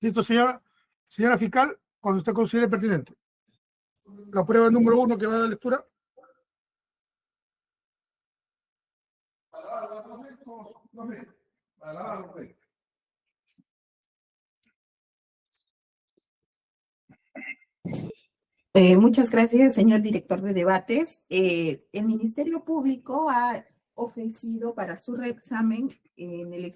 Listo, señora fiscal, cuando usted considere pertinente. La prueba número 1 que va a dar lectura. Muchas gracias, señor director de debates. El Ministerio Público ha ofrecido para su reexamen en el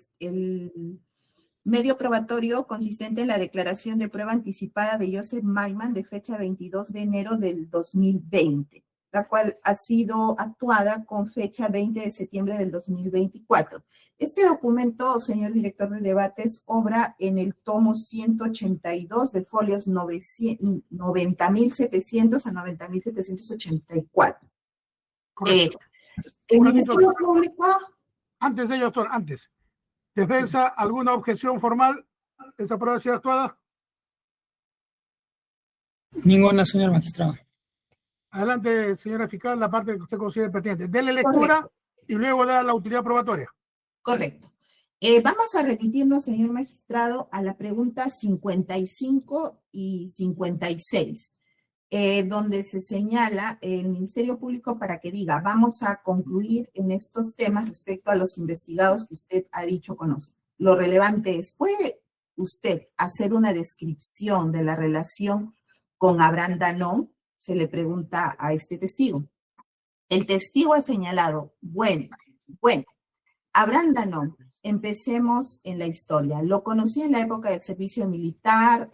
medio probatorio consistente en la declaración de prueba anticipada de Joseph Maiman de fecha 22 de enero del 2020, la cual ha sido actuada con fecha 20 de septiembre del 2024. Este documento, señor director de debates, obra en el tomo 182 de folios 90.700 a 90.784. El Ministerio Público... Antes de ello, doctor, antes. ¿Defensa alguna objeción formal? ¿Esa prueba ha sido actuada? Ninguna, señor magistrado. Adelante, señora fiscal, la parte que usted considere pertinente. Dele lectura. Correcto. Y luego da la utilidad probatoria. Correcto. Vamos a remitirnos, señor magistrado, a la pregunta 55 y 56, donde se señala el Ministerio Público para que diga, vamos a concluir en estos temas respecto a los investigados que usted ha dicho conoce. Lo relevante es, ¿puede usted hacer una descripción de la relación con Abraham Danon? Se le pregunta a este testigo. El testigo ha señalado, bueno, Abraham Danon, empecemos en la historia. Lo conocí en la época del servicio militar,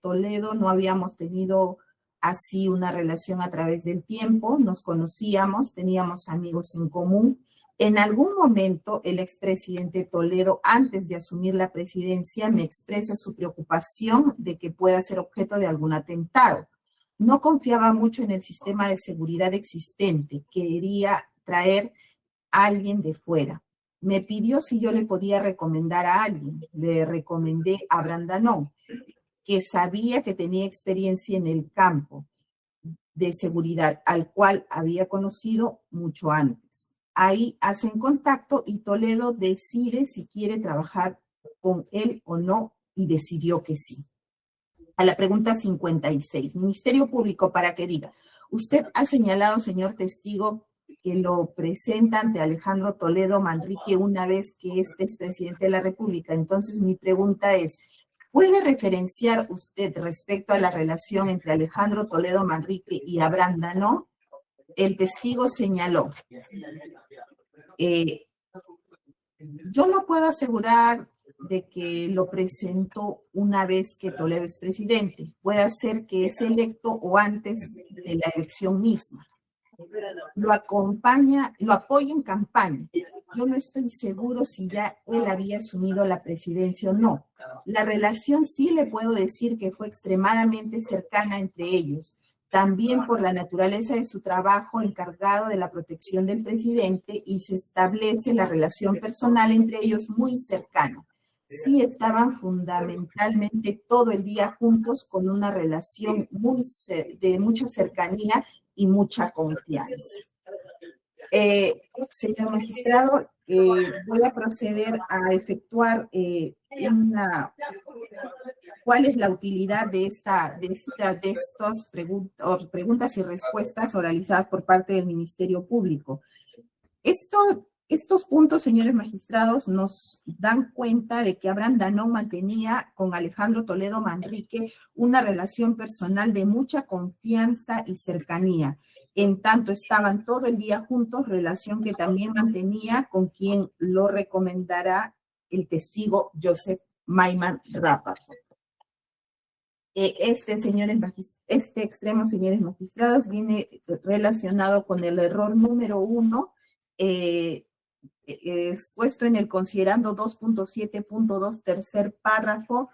Toledo, no habíamos tenido así una relación a través del tiempo, nos conocíamos, teníamos amigos en común. En algún momento, el expresidente Toledo, antes de asumir la presidencia, me expresa su preocupación de que pueda ser objeto de algún atentado. No confiaba mucho en el sistema de seguridad existente, quería traer a alguien de fuera. Me pidió si yo le podía recomendar a alguien. Le recomendé a Abraham Danon, que sabía que tenía experiencia en el campo de seguridad, al cual había conocido mucho antes. Ahí hacen contacto y Toledo decide si quiere trabajar con él o no, y decidió que sí. A la pregunta 56, Ministerio Público, para que diga, usted ha señalado, señor testigo, que lo presenta ante Alejandro Toledo Manrique una vez que este es presidente de la República. Entonces, mi pregunta es, ¿puede referenciar usted respecto a la relación entre Alejandro Toledo Manrique y Abraham Danon? El testigo señaló, yo no puedo asegurar de que lo presentó una vez que Toledo es presidente. Puede ser que es electo o antes de la elección misma. Lo apoya en campaña. Yo no estoy seguro si ya él había asumido la presidencia o no. La relación sí le puedo decir que fue extremadamente cercana entre ellos, también por la naturaleza de su trabajo encargado de la protección del presidente, y se establece la relación personal entre ellos muy cercana. Sí estaban fundamentalmente todo el día juntos con una relación de mucha cercanía y mucha confianza. Señor magistrado, voy a proceder a efectuar ¿cuál es la utilidad de estas preguntas y respuestas oralizadas por parte del Ministerio Público? Estos puntos, señores magistrados, nos dan cuenta de que Abraham Danon mantenía con Alejandro Toledo Manrique una relación personal de mucha confianza y cercanía. En tanto estaban todo el día juntos, relación que también mantenía con quien lo recomendará el testigo Joseph Maiman Rappaport. Este extremo, señores magistrados, viene relacionado con el error número 1, expuesto en el considerando 2.7.2, tercer párrafo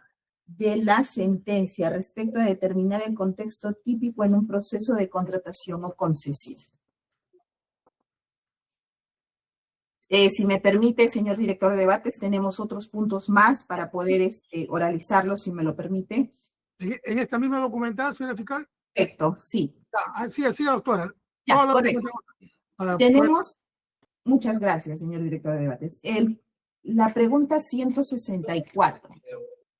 de la sentencia respecto a determinar el contexto típico en un proceso de contratación o concesión. Si me permite, señor director de debates, tenemos otros puntos más para poder oralizarlos, si me lo permite. ¿En esta misma documentación, señora fiscal? Correcto, sí. Sí, doctora. Ya, correcto. Tenemos, muchas gracias, señor director de debates. La pregunta 164.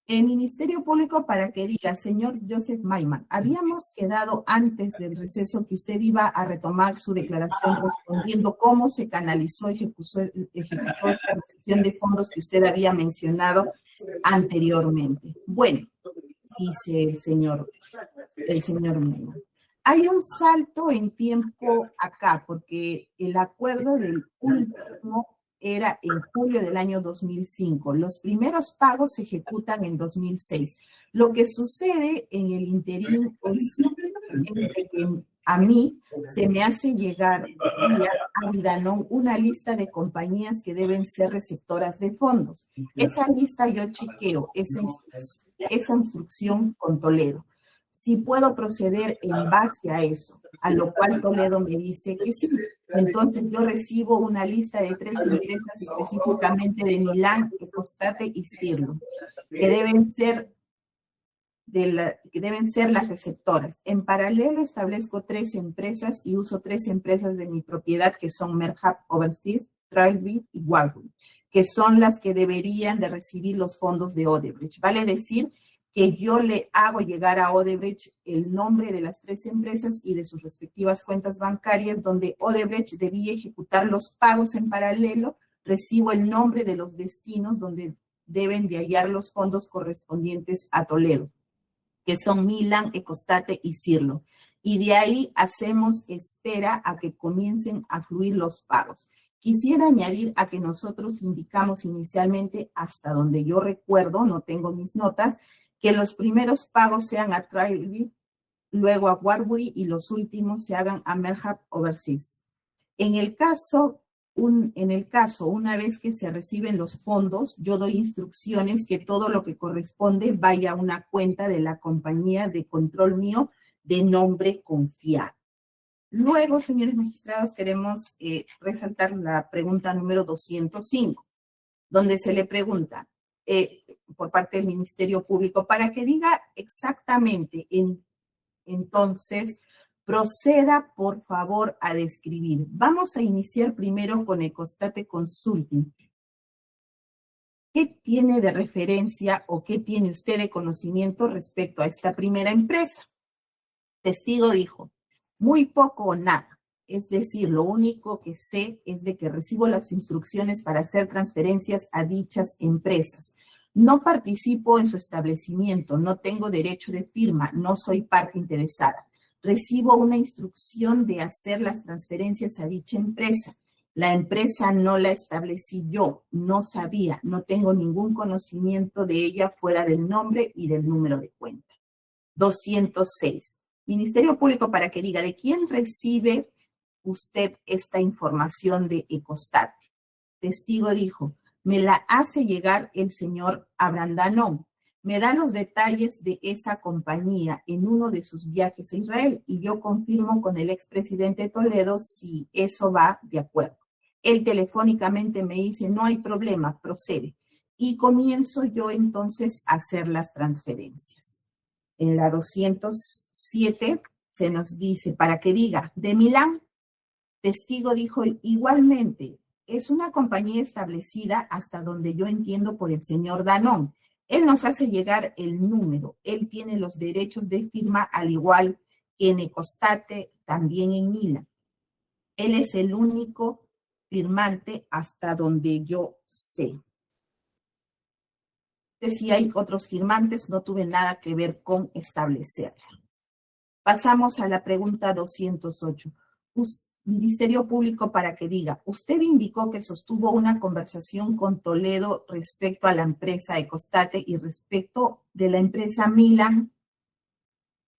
El Ministerio Público para que diga, señor Joseph Maiman, habíamos quedado antes del receso que usted iba a retomar su declaración respondiendo cómo se canalizó, ejecutó esta recepción de fondos que usted había mencionado anteriormente. Bueno, dice el señor Maiman. Hay un salto en tiempo acá, porque el acuerdo del último era en julio del año 2005. Los primeros pagos se ejecutan en 2006. Lo que sucede en el interín es que a mí se me hace llegar vía Avidanón una lista de compañías que deben ser receptoras de fondos. Esa lista yo chequeo, esa instrucción con Toledo. Si puedo proceder en base a eso, a lo cual Toledo me dice que sí. Entonces yo recibo una lista de 3 empresas específicamente de Milán, Ecostate y Stirlo, que deben ser las receptoras. En paralelo establezco 3 empresas y uso 3 empresas de mi propiedad que son Merhab Overseas, Trailbit y Warburg, que son las que deberían de recibir los fondos de Odebrecht. Vale decir que yo le hago llegar a Odebrecht el nombre de las 3 empresas y de sus respectivas cuentas bancarias donde Odebrecht debía ejecutar los pagos en paralelo. Recibo el nombre de los destinos donde deben de hallar los fondos correspondientes a Toledo, que son Milán, Ecostate y Stirlo. Y de ahí hacemos espera a que comiencen a fluir los pagos. Quisiera añadir a que nosotros indicamos inicialmente, hasta donde yo recuerdo, no tengo mis notas, que los primeros pagos sean a Trailbit, luego a Warburg y los últimos se hagan a Merhab Overseas. En el caso, una vez que se reciben los fondos, yo doy instrucciones que todo lo que corresponde vaya a una cuenta de la compañía de control mío de nombre confiado. Luego, señores magistrados, queremos resaltar la pregunta número 205, donde se le pregunta por parte del Ministerio Público para que diga exactamente, entonces, proceda por favor a describir. Vamos a iniciar primero con Ecostate Consulting. ¿Qué tiene de referencia o qué tiene usted de conocimiento respecto a esta primera empresa? Testigo dijo, muy poco o nada. Es decir, lo único que sé es de que recibo las instrucciones para hacer transferencias a dichas empresas. No participo en su establecimiento, no tengo derecho de firma, no soy parte interesada. Recibo una instrucción de hacer las transferencias a dicha empresa. La empresa no la establecí yo, no sabía, no tengo ningún conocimiento de ella fuera del nombre y del número de cuenta. 206. Ministerio Público para que diga, ¿de quién recibe usted esta información de Ecostate? Testigo dijo, me la hace llegar el señor Abrandanón. Me da los detalles de esa compañía en uno de sus viajes a Israel y yo confirmo con el expresidente Toledo si eso va de acuerdo. Él telefónicamente me dice, no hay problema, procede. Y comienzo yo entonces a hacer las transferencias. En la 207 se nos dice, para que diga, de Milán, testigo dijo, igualmente, es una compañía establecida hasta donde yo entiendo por el señor Danón. Él nos hace llegar el número, él tiene los derechos de firma al igual que en Ecostate, también en Milán. Él es el único firmante hasta donde yo sé. Si hay otros firmantes, no tuve nada que ver con establecerla. Pasamos a la pregunta 208. Ministerio Público para que diga, usted indicó que sostuvo una conversación con Toledo respecto a la empresa Ecostate y respecto de la empresa Milán.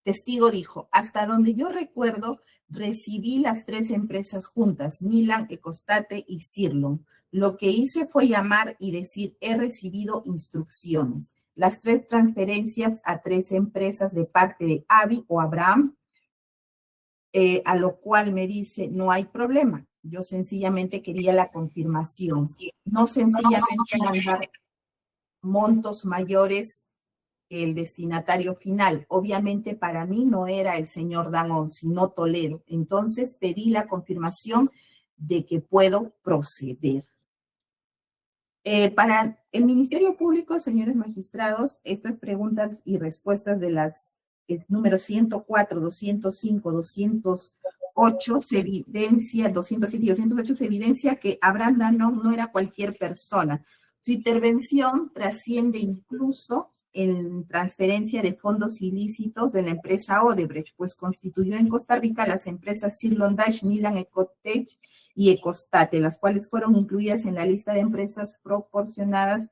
Testigo dijo, hasta donde yo recuerdo, recibí las 3 empresas juntas, Milán, Ecostate y Stirlo. Lo que hice fue llamar y decir, he recibido instrucciones. Las 3 transferencias a 3 empresas de parte de Avi o Abraham, a lo cual me dice, no hay problema. Yo sencillamente quería la confirmación. No sencillamente mandar montos mayores que el destinatario final. Obviamente para mí no era el señor Danón, sino Toledo. Entonces pedí la confirmación de que puedo proceder. Para El Ministerio Público, señores magistrados, estas preguntas y respuestas de las números 104, 205, 208 se evidencia, 207 y 208 se evidencia que Abraham Danoff no era cualquier persona. Su intervención trasciende incluso en transferencia de fondos ilícitos de la empresa Odebrecht, pues constituyó en Costa Rica las empresas Cirlon Dash, Milan Ecotech y Ecostate, las cuales fueron incluidas en la lista de empresas proporcionadas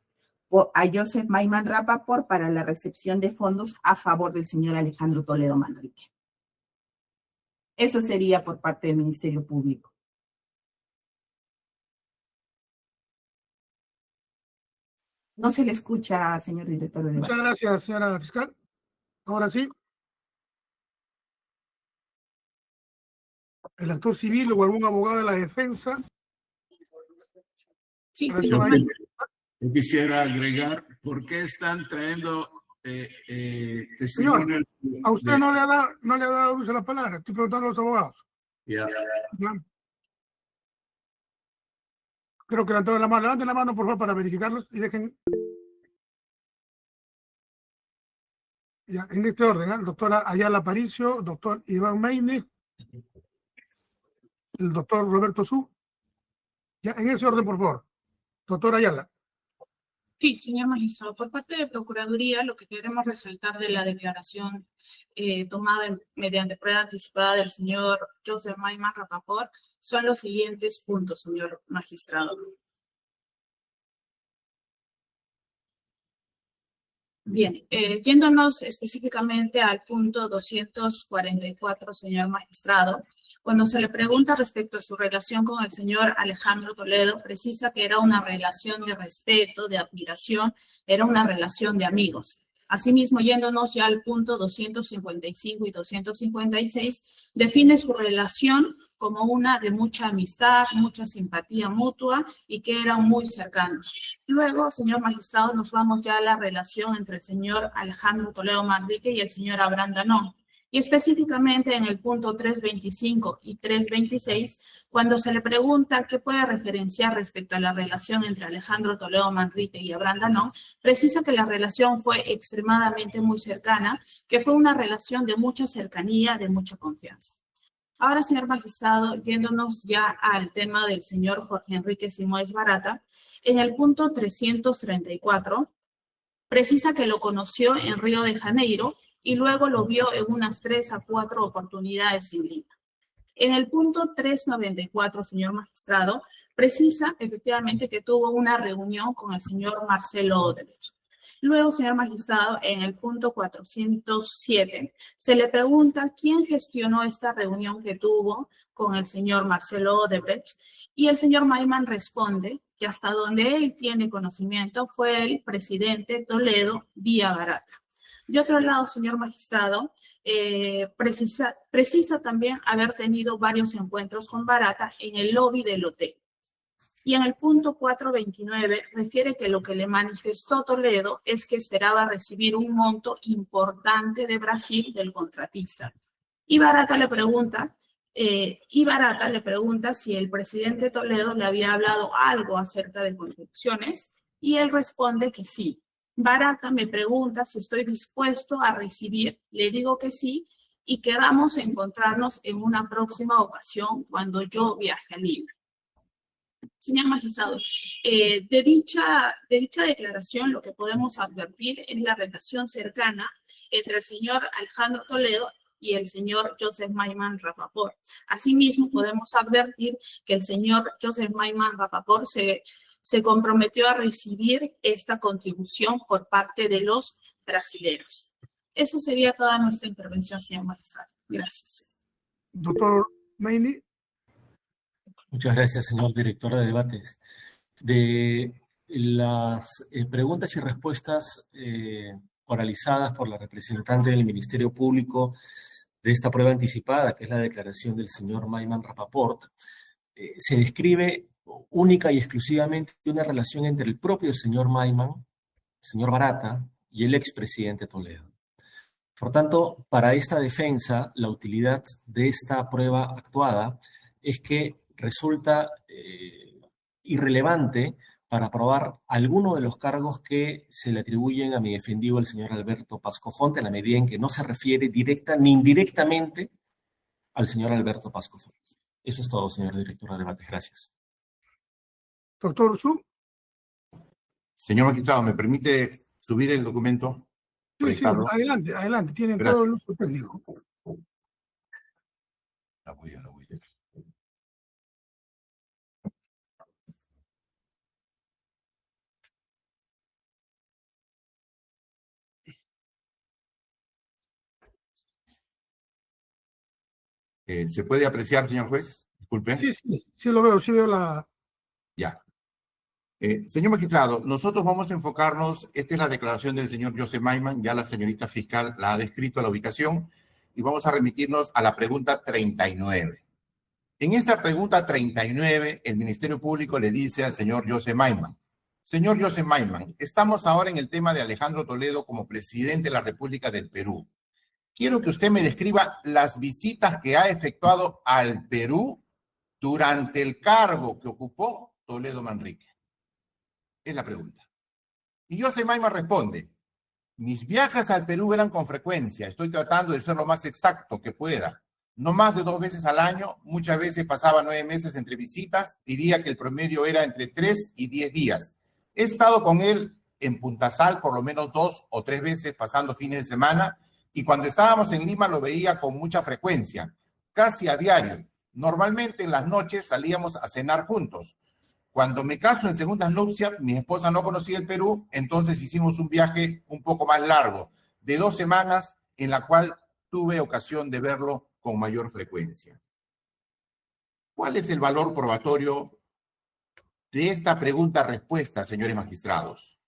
a Joseph Maiman Rapaport para la recepción de fondos a favor del señor Alejandro Toledo Manrique. Eso sería por parte del Ministerio Público. No se le escucha, señor director de debate. Muchas gracias, señora fiscal. Ahora sí. El actor civil o algún abogado de la defensa. Sí, Yo quisiera agregar, ¿por qué están trayendo testimonio? A usted no le ha dado uso a la palabra. Estoy preguntando a los abogados. Ya. ¿Ya? Creo que levantaron la mano. Levanten la mano, por favor, para verificarlos y dejen. Ya, en este orden, el doctor Ayala Aparicio, doctor Iván Meine, el doctor Roberto Su. Ya, en ese orden, por favor. Doctor Ayala. Sí, señor magistrado. Por parte de Procuraduría, lo que queremos resaltar de la declaración tomada mediante prueba anticipada del señor Joseph Maiman Rapaport son los siguientes puntos, señor magistrado. Bien, yéndonos específicamente al punto 244, señor magistrado, cuando se le pregunta respecto a su relación con el señor Alejandro Toledo, precisa que era una relación de respeto, de admiración, era una relación de amigos. Asimismo, yéndonos ya al punto 255 y 256, define su relación como una de mucha amistad, mucha simpatía mutua y que eran muy cercanos. Luego, señor magistrado, nos vamos ya a la relación entre el señor Alejandro Toledo Manrique y el señor Abraham Danoff. Y específicamente en el punto 325 y 326, cuando se le pregunta qué puede referenciar respecto a la relación entre Alejandro Toledo Manrique y Abraham Danoff, precisa que la relación fue extremadamente muy cercana, que fue una relación de mucha cercanía, de mucha confianza. Ahora, señor magistrado, yéndonos ya al tema del señor Jorge Enrique Simoes Barata, en el punto 334, precisa que lo conoció en Río de Janeiro y luego lo vio en unas 3 a 4 oportunidades en Lima. En el punto 394, señor magistrado, precisa efectivamente que tuvo una reunión con el señor Marcelo Odebrecht. Luego, señor magistrado, en el punto 407, se le pregunta quién gestionó esta reunión que tuvo con el señor Marcelo Odebrecht y el señor Maiman responde que hasta donde él tiene conocimiento fue el presidente Toledo vía Barata. De otro lado, señor magistrado, precisa también haber tenido varios encuentros con Barata en el lobby del hotel. Y en el punto 429 refiere que lo que le manifestó Toledo es que esperaba recibir un monto importante de Brasil del contratista. Y Barata le pregunta si el presidente Toledo le había hablado algo acerca de contribuciones y él responde que sí. Barata me pregunta si estoy dispuesto a recibir, le digo que sí y quedamos a encontrarnos en una próxima ocasión cuando yo viaje a Lima. Señor magistrado, de dicha declaración lo que podemos advertir es la relación cercana entre el señor Alejandro Toledo y el señor Joseph Maiman Rapaport. Asimismo, podemos advertir que el señor Joseph Maiman Rapaport se comprometió a recibir esta contribución por parte de los brasileños. Eso sería toda nuestra intervención, señor magistrado. Gracias. Doctor Meini. Muchas gracias, señor director de debates. De las preguntas y respuestas oralizadas por la representante del Ministerio Público de esta prueba anticipada, que es la declaración del señor Maiman Rapaport, se describe única y exclusivamente una relación entre el propio señor Maiman, el señor Barata, y el expresidente Toledo. Por tanto, para esta defensa, la utilidad de esta prueba actuada es que resulta irrelevante para probar alguno de los cargos que se le atribuyen a mi defendido, el señor Alberto Pascofonte, en la medida en que no se refiere directa ni indirectamente al señor Alberto Pascofonte. Eso es todo, señor director de debate. Gracias. Doctor Su. Señor magistrado, ¿me permite subir el documento? Sí, adelante, adelante. Tienen Gracias. todo el uso técnico. La voy a. ¿Se puede apreciar, señor juez? Disculpe. Sí lo veo, sí veo la... Ya. Señor magistrado, nosotros vamos a enfocarnos, esta es la declaración del señor Joseph Maiman, ya la señorita fiscal la ha descrito a la ubicación, y vamos a remitirnos a la pregunta 39. En esta pregunta 39, el Ministerio Público le dice al señor Joseph Maiman: señor Joseph Maiman, estamos ahora en el tema de Alejandro Toledo como presidente de la República del Perú. Quiero que usted me describa las visitas que ha efectuado al Perú durante el cargo que ocupó Toledo Manrique. Es la pregunta. Y Joseph Maiman responde: mis viajes al Perú eran con frecuencia, estoy tratando de ser lo más exacto que pueda. No más de 2 veces al año, muchas veces pasaba 9 meses entre visitas, diría que el promedio era entre 3 y 10 días. He estado con él en Punta Sal por lo menos 2 o 3 veces pasando fines de semana, y cuando estábamos en Lima lo veía con mucha frecuencia, casi a diario. Normalmente en las noches salíamos a cenar juntos. Cuando me caso en segundas nupcias, mi esposa no conocía el Perú, entonces hicimos un viaje un poco más largo, de 2 semanas, en la cual tuve ocasión de verlo con mayor frecuencia. ¿Cuál es el valor probatorio de esta pregunta-respuesta, señores magistrados?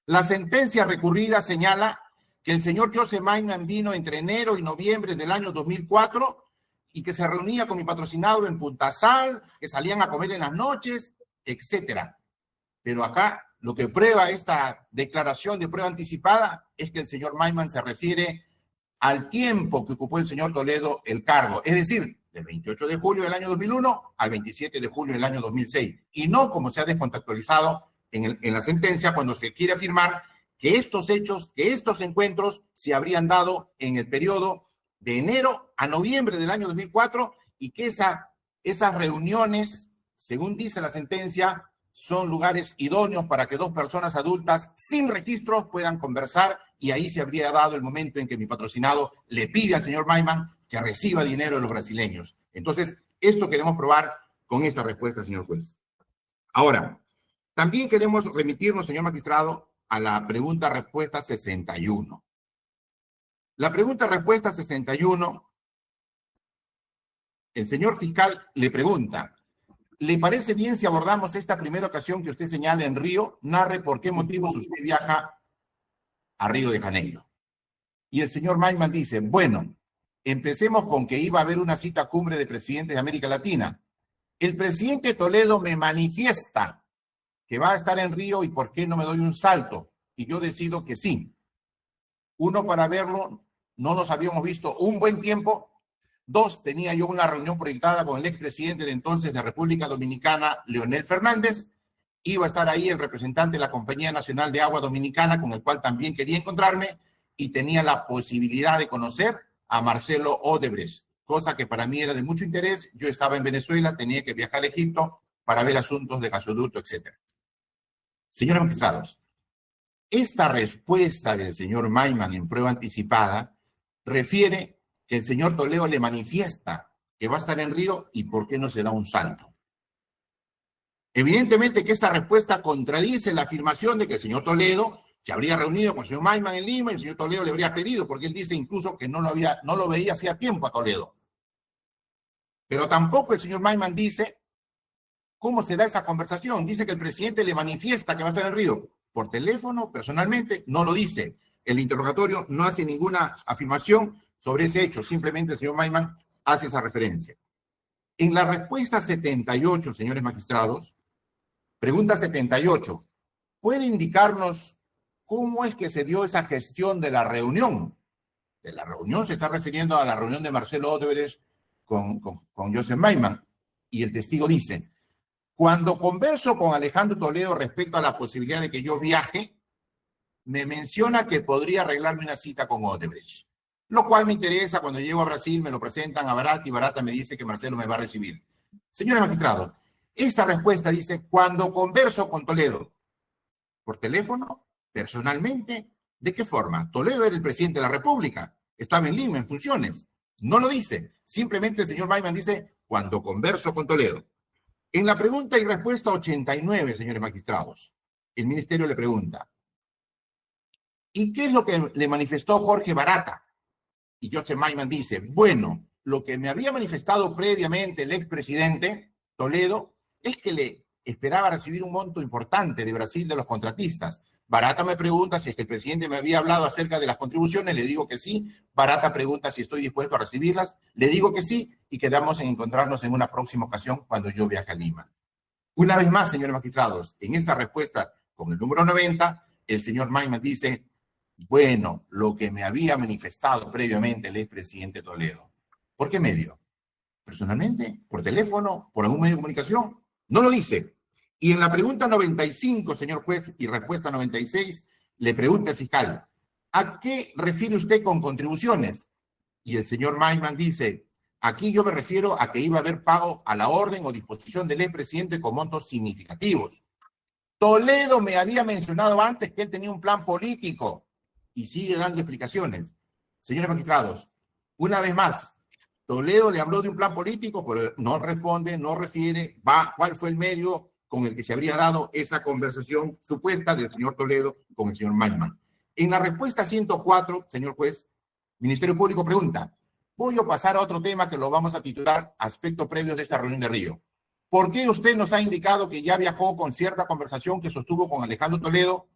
La sentencia recurrida señala que el señor Joseph Maiman vino entre enero y noviembre del año 2004 y que se reunía con mi patrocinado en Punta Sal, que salían a comer en las noches, etcétera. Pero acá lo que prueba esta declaración de prueba anticipada es que el señor Maiman se refiere al tiempo que ocupó el señor Toledo el cargo, es decir, del 28 de julio del año 2001 al 27 de julio del año 2006, y no como se ha descontextualizado en la sentencia cuando se quiere afirmar que estos hechos, que estos encuentros se habrían dado en el periodo de enero a noviembre del año 2004 y que esas reuniones, según dice la sentencia, son lugares idóneos para que 2 personas adultas sin registros puedan conversar, y ahí se habría dado el momento en que mi patrocinado le pide al señor Maiman que reciba dinero de los brasileños. Entonces, esto queremos probar con esta respuesta, señor juez. Ahora, también queremos remitirnos, señor magistrado, a la pregunta-respuesta 61. La pregunta-respuesta 61, el señor fiscal le pregunta: ¿le parece bien si abordamos esta primera ocasión que usted señala en Río? Narre por qué motivos usted viaja a Río de Janeiro. Y el señor Maiman dice: bueno, empecemos con que iba a haber una cita cumbre de presidentes de América Latina. El presidente Toledo me manifiesta que va a estar en Río y por qué no me doy un salto. Y yo decido que sí. 1, para verlo, no nos habíamos visto un buen tiempo. 2, tenía yo una reunión proyectada con el expresidente de entonces de República Dominicana, Leonel Fernández. Iba a estar ahí el representante de la Compañía Nacional de Agua Dominicana, con el cual también quería encontrarme, y tenía la posibilidad de conocer a Marcelo Odebrecht, cosa que para mí era de mucho interés. Yo estaba en Venezuela, tenía que viajar a Egipto para ver asuntos de gasoducto, etc. Señores magistrados, esta respuesta del señor Maiman en prueba anticipada refiere que el señor Toledo le manifiesta que va a estar en Río y por qué no se da un salto. Evidentemente que esta respuesta contradice la afirmación de que el señor Toledo se habría reunido con el señor Maiman en Lima y el señor Toledo le habría pedido, porque él dice incluso que no lo veía hacía tiempo a Toledo. Pero tampoco el señor Maiman dice cómo se da esa conversación. Dice que el presidente le manifiesta que va a estar en Río. Por teléfono, personalmente, no lo dice. El interrogatorio no hace ninguna afirmación sobre ese hecho. Simplemente el señor Maiman hace esa referencia. En la respuesta 78, señores magistrados, pregunta 78, ¿puede indicarnos cómo es que se dio esa gestión de la reunión? De la reunión se está refiriendo a la reunión de Marcelo Odebrecht con Joseph Maiman. Y el testigo dice: Cuando converso con Alejandro Toledo respecto a la posibilidad de que yo viaje, me menciona que podría arreglarme una cita con Odebrecht, lo cual me interesa. Cuando llego a Brasil me lo presentan a Barata y Barata me dice que Marcelo me va a recibir. Señores magistrados, esta respuesta dice, cuando converso con Toledo, por teléfono, personalmente, ¿de qué forma? Toledo era el presidente de la República, estaba en Lima en funciones. No lo dice, simplemente el señor Maiman dice, cuando converso con Toledo. En la pregunta y respuesta 89, señores magistrados, el ministerio le pregunta, ¿y qué es lo que le manifestó Jorge Barata? Y Joseph Maiman dice, bueno, lo que me había manifestado previamente el expresidente Toledo es que le esperaba recibir un monto importante de Brasil de los contratistas. Barata me pregunta si es que el presidente me había hablado acerca de las contribuciones, le digo que sí. Barata pregunta si estoy dispuesto a recibirlas, le digo que sí, y quedamos en encontrarnos en una próxima ocasión cuando yo viaje a Lima. Una vez más, señores magistrados, en esta respuesta con el número 90, el señor Maiman dice, bueno, lo que me había manifestado previamente el expresidente Toledo. ¿Por qué medio? ¿Personalmente? ¿Por teléfono? ¿Por algún medio de comunicación? No lo dice. Y en la pregunta 95, señor juez, y respuesta 96, le pregunta el fiscal, ¿a qué refiere usted con contribuciones? Y el señor Maiman dice, aquí yo me refiero a que iba a haber pago a la orden o disposición del expresidente con montos significativos. Toledo me había mencionado antes que él tenía un plan político y sigue dando explicaciones. Señores magistrados, una vez más, Toledo le habló de un plan político, pero no responde, no refiere, cuál fue el medio con el que se habría dado esa conversación supuesta del señor Toledo con el señor Maiman. En la respuesta 104, señor juez, Ministerio Público pregunta, voy a pasar a otro tema que lo vamos a titular aspectos previos de esta reunión de Río. ¿Por qué usted nos ha indicado que ya viajó con cierta conversación que sostuvo con Alejandro Toledo?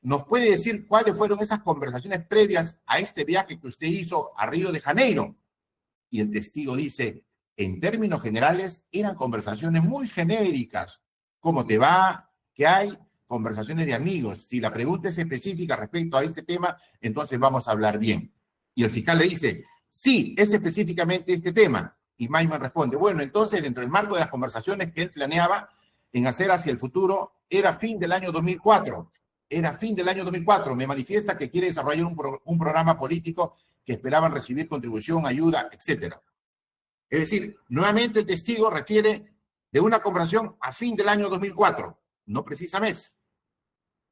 ¿Nos puede decir cuáles fueron esas conversaciones previas a este viaje que usted hizo a Río de Janeiro? Y el testigo dice, en términos generales, eran conversaciones muy genéricas. ¿Cómo te va? ¿Qué hay? Conversaciones de amigos. Si la pregunta es específica respecto a este tema, entonces vamos a hablar bien. Y el fiscal le dice, sí, es específicamente este tema. Y Maiman responde, bueno, entonces dentro del marco de las conversaciones que él planeaba en hacer hacia el futuro, era fin del año 2004. Era fin del año 2004. Me manifiesta que quiere desarrollar un programa político que esperaban recibir contribución, ayuda, etc. Es decir, nuevamente el testigo refiere de una conversación a fin del año 2004. No precisa mes.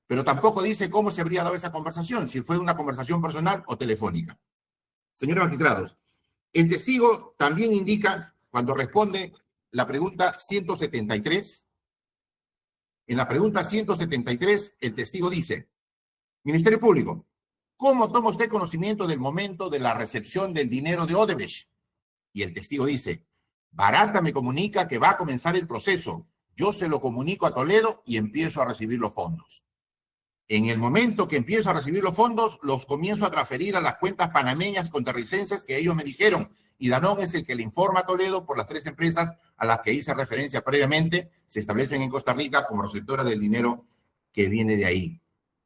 Pero tampoco dice cómo se habría dado esa conversación, si fue una conversación personal o telefónica. Señores magistrados, el testigo también indica, cuando responde la pregunta 173, en la pregunta 173, el testigo dice, Ministerio Público, ¿cómo toma usted conocimiento del momento de la recepción del dinero de Odebrecht? Y el testigo dice, Barata me comunica que va a comenzar el proceso. Yo se lo comunico a Toledo y empiezo a recibir los fondos. En el momento que empiezo a recibir los fondos, los comienzo a transferir a las cuentas panameñas costarricenses que ellos me dijeron. Y Danone es el que le informa a Toledo por las 3 empresas a las que hice referencia previamente, se establecen en Costa Rica como receptoras del dinero que viene de ahí.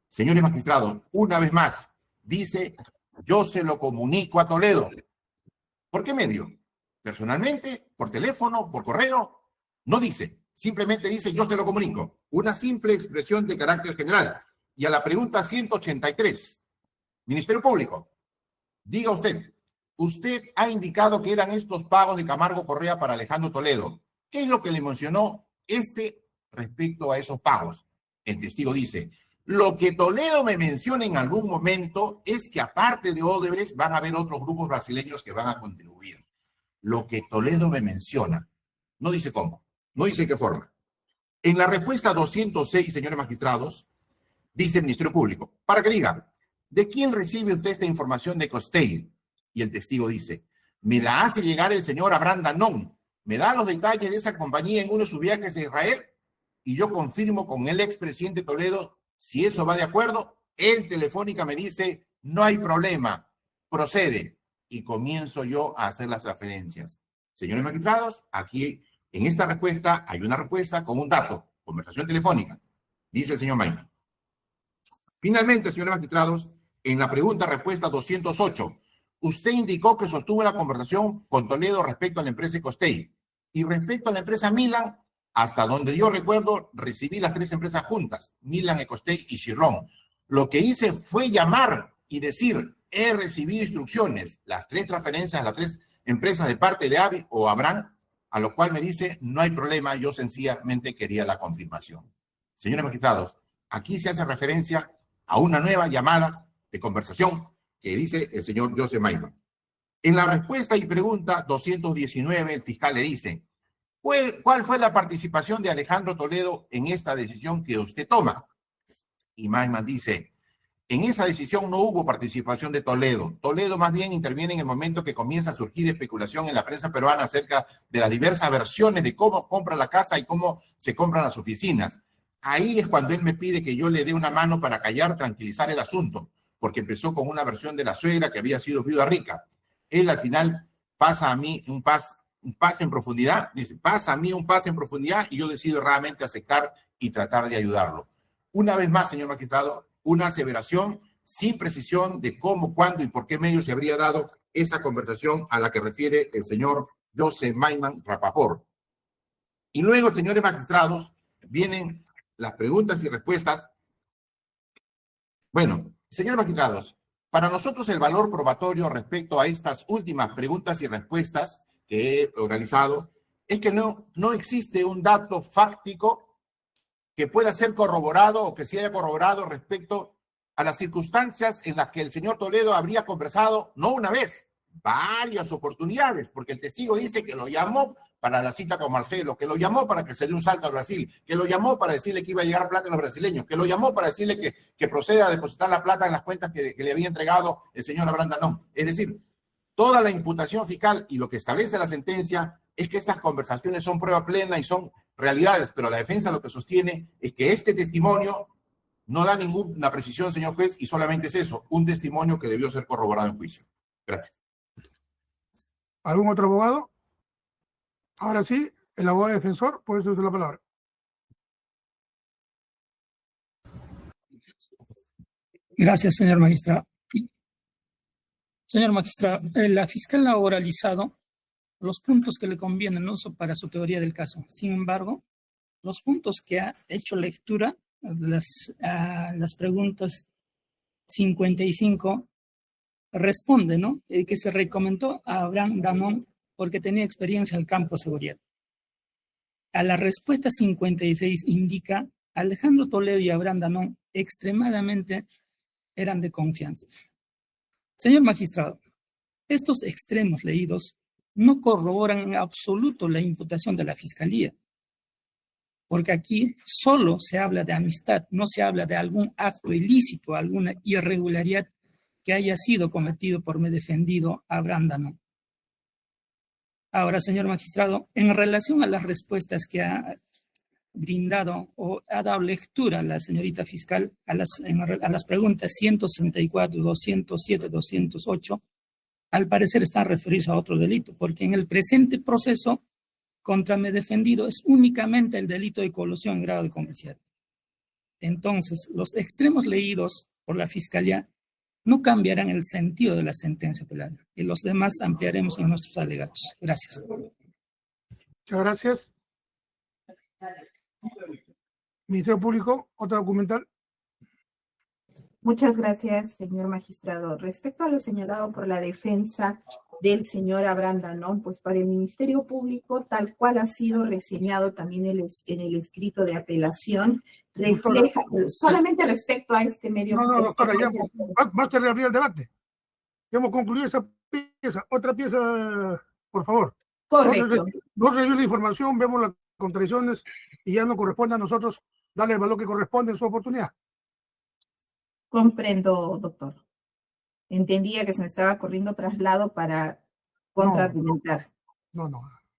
Señores magistrados, una vez más, dice, yo se lo comunico a Toledo. ¿Por qué medio? ¿Personalmente? ¿Por teléfono? ¿Por correo? No dice, simplemente dice, yo se lo comunico. Una simple expresión de carácter general. Y a la pregunta 183, Ministerio Público, diga usted, usted ha indicado que eran estos pagos de Camargo Correa para Alejandro Toledo. ¿Qué es lo que le mencionó respecto a esos pagos? El testigo dice, lo que Toledo me menciona en algún momento es que aparte de Odebrecht van a haber otros grupos brasileños que van a contribuir. Lo que Toledo me menciona, no dice cómo, no dice qué forma. En la respuesta 206, señores magistrados, dice el Ministerio Público, para que diga, ¿de quién recibe usted esta información de Costey? Y el testigo dice, me la hace llegar el señor Abraham Danone, me da los detalles de esa compañía en uno de sus viajes a Israel y yo confirmo con el expresidente Toledo si eso va de acuerdo. Él telefónica me dice, no hay problema, procede. Y comienzo yo a hacer las transferencias. Señores magistrados, aquí en esta respuesta hay una respuesta con un dato, conversación telefónica, dice el señor Maiman. Finalmente, señores magistrados, en la pregunta-respuesta 208, usted indicó que sostuvo la conversación con Toledo respecto a la empresa Costey. Y respecto a la empresa Milan, Hasta donde yo recuerdo, recibí las 3 empresas juntas, Milan, Ecostec y Chirlón. Lo que hice fue llamar y decir, he recibido instrucciones, las 3 transferencias a las 3 empresas de parte de Avi o Abraham, a lo cual me dice, no hay problema, yo sencillamente quería la confirmación. Señores magistrados, aquí se hace referencia a una nueva llamada de conversación que dice el señor Joseph Maiman. En la respuesta y pregunta 219, el fiscal le dice, ¿cuál fue la participación de Alejandro Toledo en esta decisión que usted toma? Y Maiman dice, en esa decisión no hubo participación de Toledo. Toledo más bien interviene en el momento que comienza a surgir especulación en la prensa peruana acerca de las diversas versiones de cómo compra la casa y cómo se compran las oficinas. Ahí es cuando él me pide que yo le dé una mano para callar, tranquilizar el asunto, porque empezó con una versión de la suegra que había sido viuda rica. Él al final pasa a mí un pase en profundidad, dice, pasa a mí un pase en profundidad y yo decido realmente aceptar y tratar de ayudarlo. Una vez más, señor magistrado, una aseveración sin precisión de cómo, cuándo y por qué medio se habría dado esa conversación a la que refiere el señor Joseph Maiman Rapaport. Y luego, señores magistrados, vienen las preguntas y respuestas. Bueno, señores magistrados, para nosotros el valor probatorio respecto a estas últimas preguntas y respuestas que he realizado es que no existe un dato fáctico que pueda ser corroborado o que se haya corroborado respecto a las circunstancias en las que el señor Toledo habría conversado, no una vez, varias oportunidades, porque el testigo dice que lo llamó para la cita con Marcelo, que lo llamó para que se dé un salto a Brasil, que lo llamó para decirle que iba a llegar plata a los brasileños, que lo llamó para decirle que proceda a depositar la plata en las cuentas que le había entregado el señor Abraham Danón. Es decir, toda la imputación fiscal y lo que establece la sentencia es que estas conversaciones son prueba plena y son realidades, pero la defensa lo que sostiene es que este testimonio no da ninguna precisión, señor juez, y solamente es eso, un testimonio que debió ser corroborado en juicio. Gracias. ¿Algún otro abogado? Ahora sí, el abogado defensor puede usar la palabra. Gracias, señor magistrado. Señor magistrado, la fiscal ha oralizado los puntos que le convienen, ¿no?, para su teoría del caso. Sin embargo, los puntos que ha hecho lectura, las preguntas 55, responde, ¿no?, que se recomendó a Abraham Danón porque tenía experiencia en el campo de seguridad. A la respuesta 56 indica Alejandro Toledo y Abraham Danón extremadamente eran de confianza. Señor magistrado, estos extremos leídos no corroboran en absoluto la imputación de la fiscalía, porque aquí solo se habla de amistad, no se habla de algún acto ilícito, alguna irregularidad que haya sido cometido por mi defendido Abraham Danón. Ahora, señor magistrado, en relación a las respuestas que ha brindado o ha dado lectura la señorita fiscal a las preguntas 164, 207, 208, al parecer están referidos a otro delito, porque en el presente proceso contra mi defendido es únicamente el delito de colusión en grado de comercial. Entonces, los extremos leídos por la fiscalía no cambiarán el sentido de la sentencia penal y los demás ampliaremos en nuestros alegatos. Gracias. Muchas gracias. Ministerio Público, otro documental. Muchas gracias, señor magistrado. Respecto a lo señalado por la defensa del señor Abraham Danón, pues para el Ministerio Público, tal cual ha sido reseñado también en el escrito de apelación, refleja solamente respecto a este medio. No, doctora, ya basta de abrir el debate. Ya hemos concluido esa pieza. Otra pieza, por favor. Correcto. Dos reviews de información, vemos las contradicciones y ya no corresponde a nosotros darle el valor que corresponde en su oportunidad. Comprendo, doctor. Entendía que se me estaba corriendo traslado para contraargumentar. No.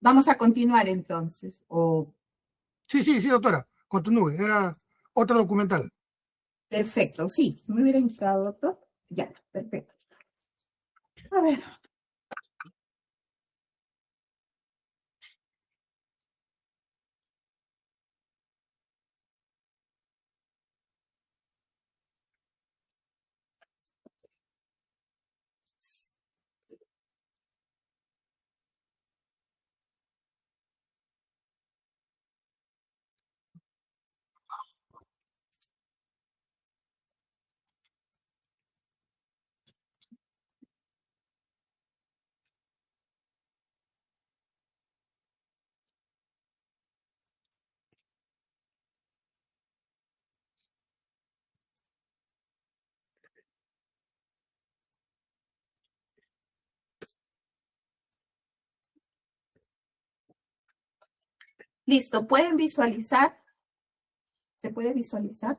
Vamos a continuar entonces. Sí, doctora. Continúe. Era otro documental. Perfecto, sí. ¿Me hubiera indicado, doctor? Ya, perfecto. A ver. Listo, ¿pueden visualizar? ¿Se puede visualizar?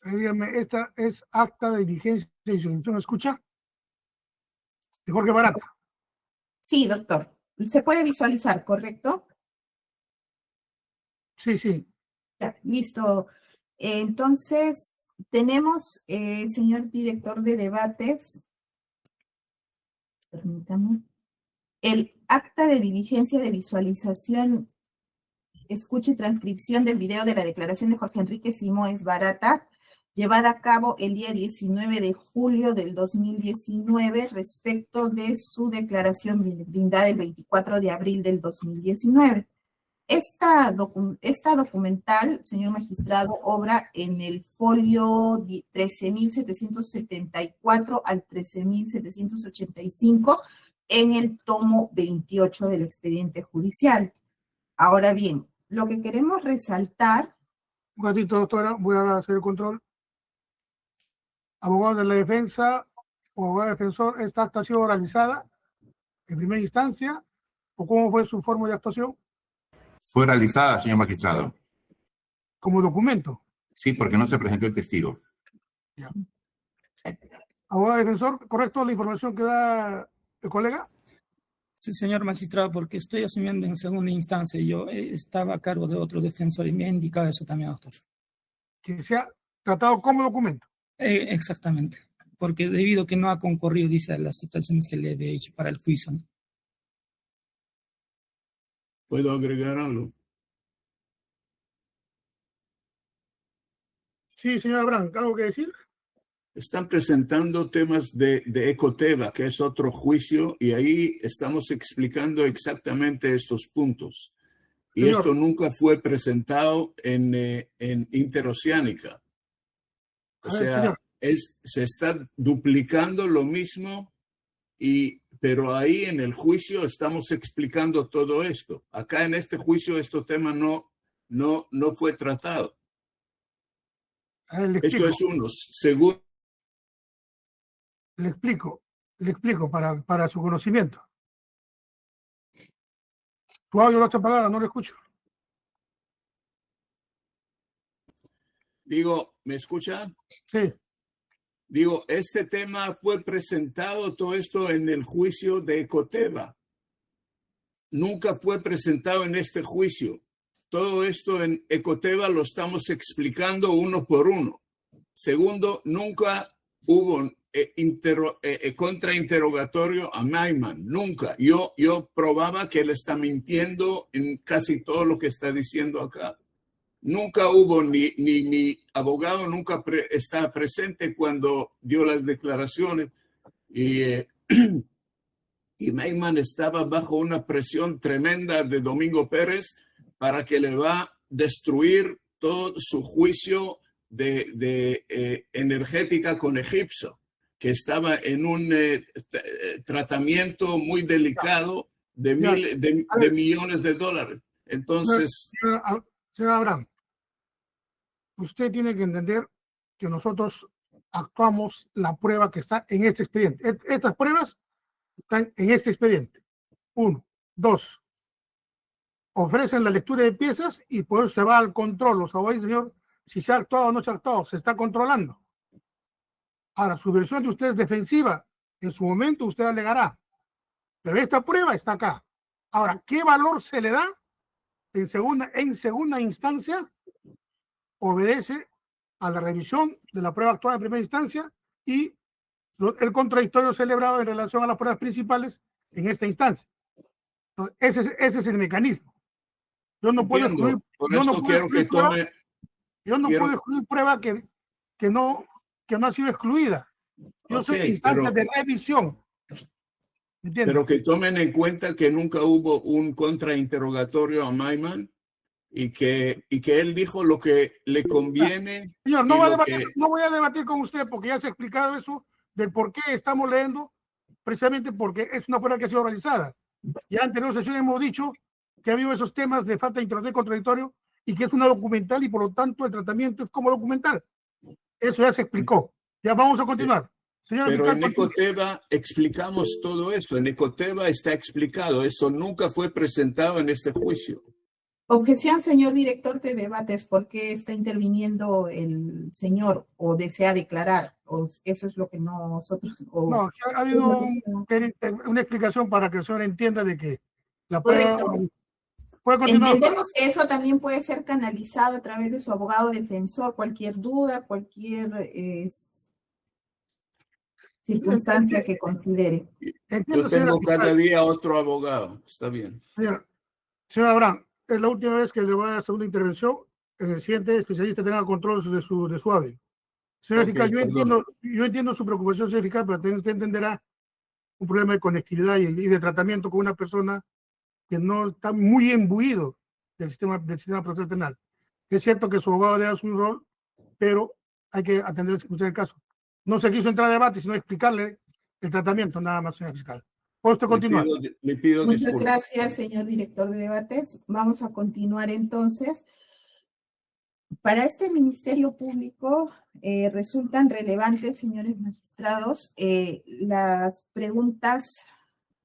Dígame, esta es acta de diligencia y resolución. ¿Escucha? De Jorge Barata. Sí, doctor. ¿Se puede visualizar, correcto? Sí, sí. Ya, listo. Entonces, tenemos, señor director de debates, permítame, el acta de diligencia de visualización, escucha y transcripción del video de la declaración de Jorge Enrique Simões Barata, llevada a cabo el día 19 de julio del 2019 respecto de su declaración brindada el 24 de abril del 2019. Esta documental, señor magistrado, obra en el folio 13.774 al 13.785 en el tomo 28 del expediente judicial. Ahora bien, lo que queremos resaltar... Un ratito, doctora, voy a hacer el control. Abogado de la defensa o abogado defensor, ¿esta acta ha sido realizada en primera instancia o cómo fue su forma de actuación? Fue realizada, señor magistrado. Como documento. Sí, porque no se presentó el testigo. Ya. Abogado defensor, ¿correcto la información que da el colega? Sí, señor magistrado, porque estoy asumiendo en segunda instancia y yo estaba a cargo de otro defensor y me ha indicado eso también, doctor. Que se ha tratado como documento. Exactamente, porque debido a que no ha concurrido, dice, a las situaciones que le he hecho para el juicio, ¿no? ¿Puedo agregar algo? Sí, señor Abraham, ¿algo que decir? Están presentando temas de Ecoteva, que es otro juicio, y ahí estamos explicando exactamente estos puntos. Y Señor. esto nunca fue presentado en Interoceánica. O sea, se está duplicando lo mismo, pero ahí en el juicio estamos explicando todo esto. Acá en este juicio este tema no fue tratado. Esto es uno. Según Le explico para su conocimiento. Su audio no está apagado, no lo escucho. Digo, ¿me escucha? Sí. Digo, este tema fue presentado, todo esto en el juicio de Ecoteva. Nunca fue presentado en este juicio. Todo esto en Ecoteva lo estamos explicando uno por uno. Segundo, nunca hubo contrainterrogatorio a Maiman. Nunca. Yo probaba que él está mintiendo en casi todo lo que está diciendo acá. Nunca hubo, ni mi abogado nunca estaba presente cuando dio las declaraciones y Maiman estaba bajo una presión tremenda de Domingo Pérez para que le va a destruir todo su juicio de energética con Egipto, que estaba en un tratamiento muy delicado de millones de dólares. Entonces... Señor Abraham, usted tiene que entender que nosotros actuamos la prueba que está en este expediente. Estas pruebas están en este expediente. 1. 2. Ofrecen la lectura de piezas y por eso se va al control. Los abogados, señor, si se ha actuado o no se ha actuado, se está controlando. Ahora, su versión de usted es defensiva. En su momento usted alegará. Pero esta prueba está acá. Ahora, ¿qué valor se le da? En segunda instancia, obedece a la revisión de la prueba actual en primera instancia y el contradictorio celebrado en relación a las pruebas principales en esta instancia. Entonces, ese es el mecanismo. Yo no puedo excluir, prueba que no ha sido excluida. Yo soy instancia de revisión. ¿Entiendes? Pero que tomen en cuenta que nunca hubo un contrainterrogatorio a Maiman y que él dijo lo que le conviene. Señor, no voy a debatir con usted porque ya se ha explicado eso del por qué estamos leyendo, precisamente porque es una prueba que ha sido realizada. Ya en anterior sesión hemos dicho que ha habido esos temas de falta de interrogatorio contradictorio y que es una documental y por lo tanto el tratamiento es como documental. Eso ya se explicó. Ya vamos a continuar. Señor Pero fiscal, en Ecoteva explicamos todo eso. En Ecoteva está explicado. Eso nunca fue presentado en este juicio. Objeción, señor director de debates. ¿Por qué está interviniendo el señor o desea declarar? O eso es lo que nosotros... no, ha habido una explicación para que el señor entienda de que la prueba... Correcto. Puede continuar. Entendemos que eso también puede ser canalizado a través de su abogado defensor, cualquier duda, cualquier circunstancia que considere. Entiendo, Yo señora tengo fiscal. cada día otro abogado. Está bien. Señor Abraham, es la última vez que le voy a dar la segunda intervención. El siguiente especialista tenga control de su audio. Señor fiscal, yo entiendo su preocupación, señor fiscal, pero usted entenderá un problema de conectividad y de tratamiento con una persona que no está muy imbuido del sistema procesal penal. Es cierto que su abogado debe dar su rol, pero hay que atender el caso. No se quiso entrar a debate, sino explicarle el tratamiento, nada más, señor fiscal. ¿Puede usted continuar? Le pido Muchas disculpas. gracias, señor director de debates. Vamos a continuar entonces. Para este Ministerio Público resultan relevantes, señores magistrados, las preguntas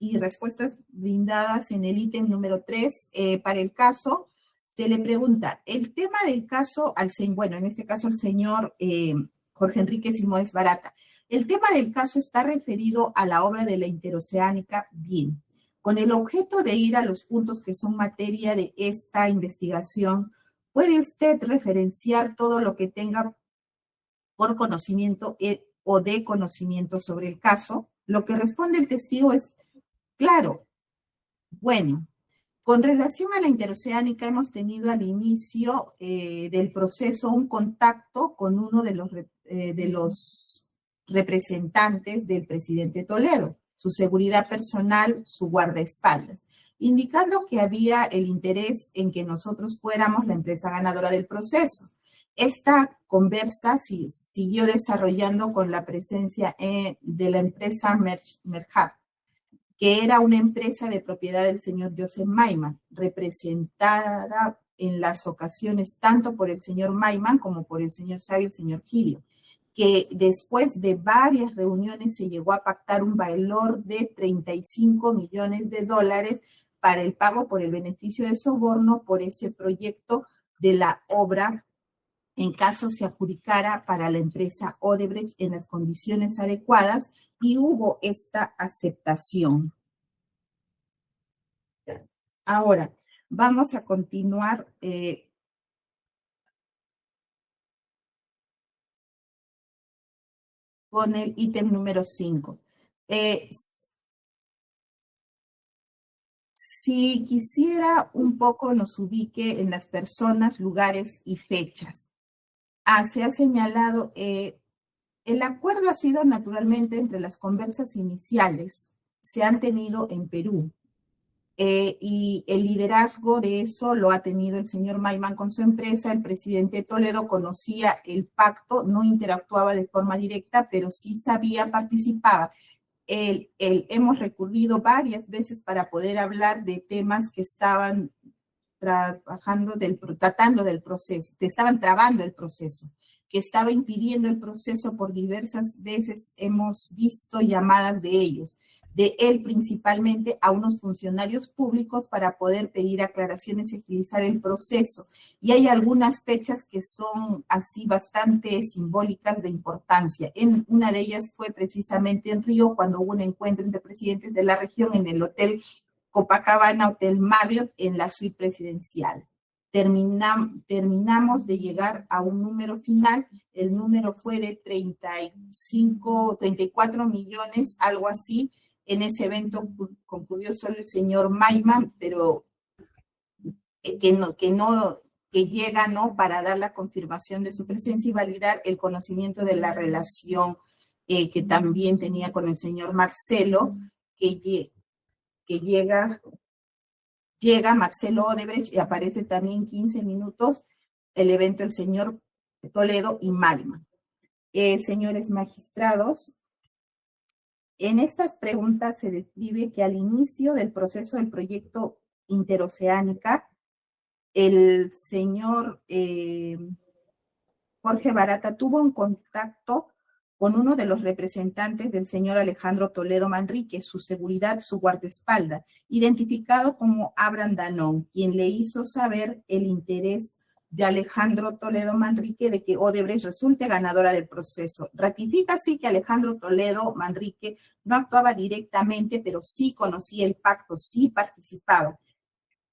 y respuestas brindadas en el ítem número 3. Para el caso, se le pregunta, el tema del caso al señor, bueno, en este caso el señor Jorge Enrique Simoes Barata. El tema del caso está referido a la obra de la Interoceánica, bien. Con el objeto de ir a los puntos que son materia de esta investigación, ¿puede usted referenciar todo lo que tenga por conocimiento o de conocimiento sobre el caso? Lo que responde el testigo es, claro. Bueno, con relación a la Interoceánica, hemos tenido al inicio del proceso un contacto con uno de los representantes del presidente Toledo, su seguridad personal, su guardaespaldas, indicando que había el interés en que nosotros fuéramos la empresa ganadora del proceso. Esta conversa siguió desarrollando con la presencia de la empresa Merhat, que era una empresa de propiedad del señor Joseph Maiman, representada en las ocasiones tanto por el señor Maiman como por el señor Sá y el señor Kirio, que después de varias reuniones se llegó a pactar un valor de $35 millones para el pago por el beneficio de soborno por ese proyecto de la obra en caso se adjudicara para la empresa Odebrecht en las condiciones adecuadas, y hubo esta aceptación. Ahora, vamos a continuar con el ítem número 5. Si quisiera un poco nos ubique en las personas, lugares y fechas. Se ha señalado, el acuerdo ha sido naturalmente entre las conversas iniciales, se han tenido en Perú, y el liderazgo de eso lo ha tenido el señor Maiman con su empresa. El presidente Toledo conocía el pacto, no interactuaba de forma directa, pero sí sabía, participaba. Hemos recurrido varias veces para poder hablar de temas que estaban tratando del proceso, que estaban trabando el proceso, que estaba impidiendo el proceso. Por diversas veces hemos visto llamadas de ellos, de él principalmente, a unos funcionarios públicos para poder pedir aclaraciones y agilizar el proceso. Y hay algunas fechas que son así bastante simbólicas de importancia. Una de ellas fue precisamente en Río, cuando hubo un encuentro entre presidentes de la región en el Hotel Copacabana, Hotel Marriott, en la suite presidencial. Terminamos de llegar a un número final. El número fue de 34 millones, algo así. En ese evento concluyó solo el señor Maiman, pero que llega, ¿no?, para dar la confirmación de su presencia y validar el conocimiento de la relación que también tenía con el señor Marcelo, que llega Marcelo Odebrecht, y aparece también 15 minutos el evento del señor Toledo y Maiman. Señores magistrados, en estas preguntas se describe que al inicio del proceso del proyecto Interoceánica, el señor Jorge Barata tuvo un contacto con uno de los representantes del señor Alejandro Toledo Manrique, su seguridad, su guardaespaldas, identificado como Abraham Danón, quien le hizo saber el interés de Alejandro Toledo Manrique de que Odebrecht resulte ganadora del proceso. Ratifica así que Alejandro Toledo Manrique no actuaba directamente, pero sí conocía el pacto, sí participaba.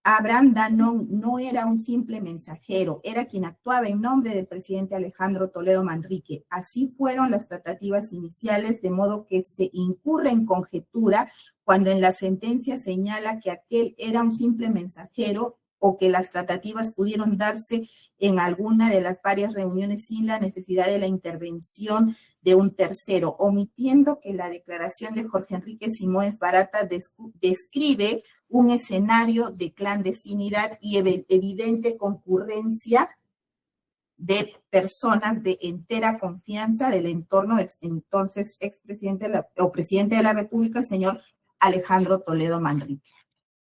Abraham Danón no era un simple mensajero, era quien actuaba en nombre del presidente Alejandro Toledo Manrique. Así fueron las tratativas iniciales, de modo que se incurre en conjetura cuando en la sentencia señala que aquel era un simple mensajero o que las tratativas pudieron darse en alguna de las varias reuniones sin la necesidad de la intervención de un tercero, omitiendo que la declaración de Jorge Enrique Simões Barata describe un escenario de clandestinidad y evidente concurrencia de personas de entera confianza del entorno del entonces expresidente o presidente de la República, el señor Alejandro Toledo Manrique.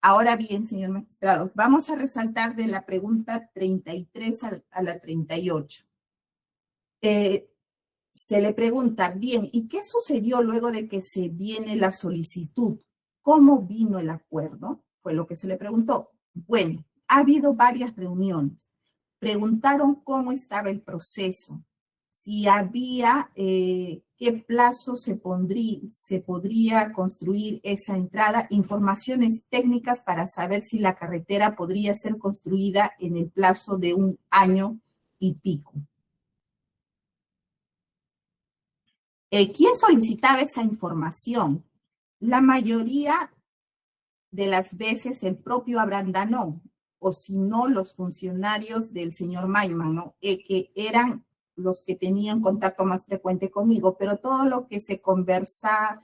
Ahora bien, señor magistrado, vamos a resaltar de la pregunta 33 a la 38. Se le pregunta, bien, ¿y qué sucedió luego de que se viene la solicitud? ¿Cómo vino el acuerdo? Fue lo que se le preguntó. Bueno, ha habido varias reuniones. Preguntaron cómo estaba el proceso, si había, qué plazo se podría construir esa entrada, informaciones técnicas para saber si la carretera podría ser construida en el plazo de 1 año y pico. ¿Quién solicitaba esa información? La mayoría de las veces el propio Abraham Danón, o si no, los funcionarios del señor Maiman, ¿no? Que eran los que tenían contacto más frecuente conmigo, pero todo lo que se conversaba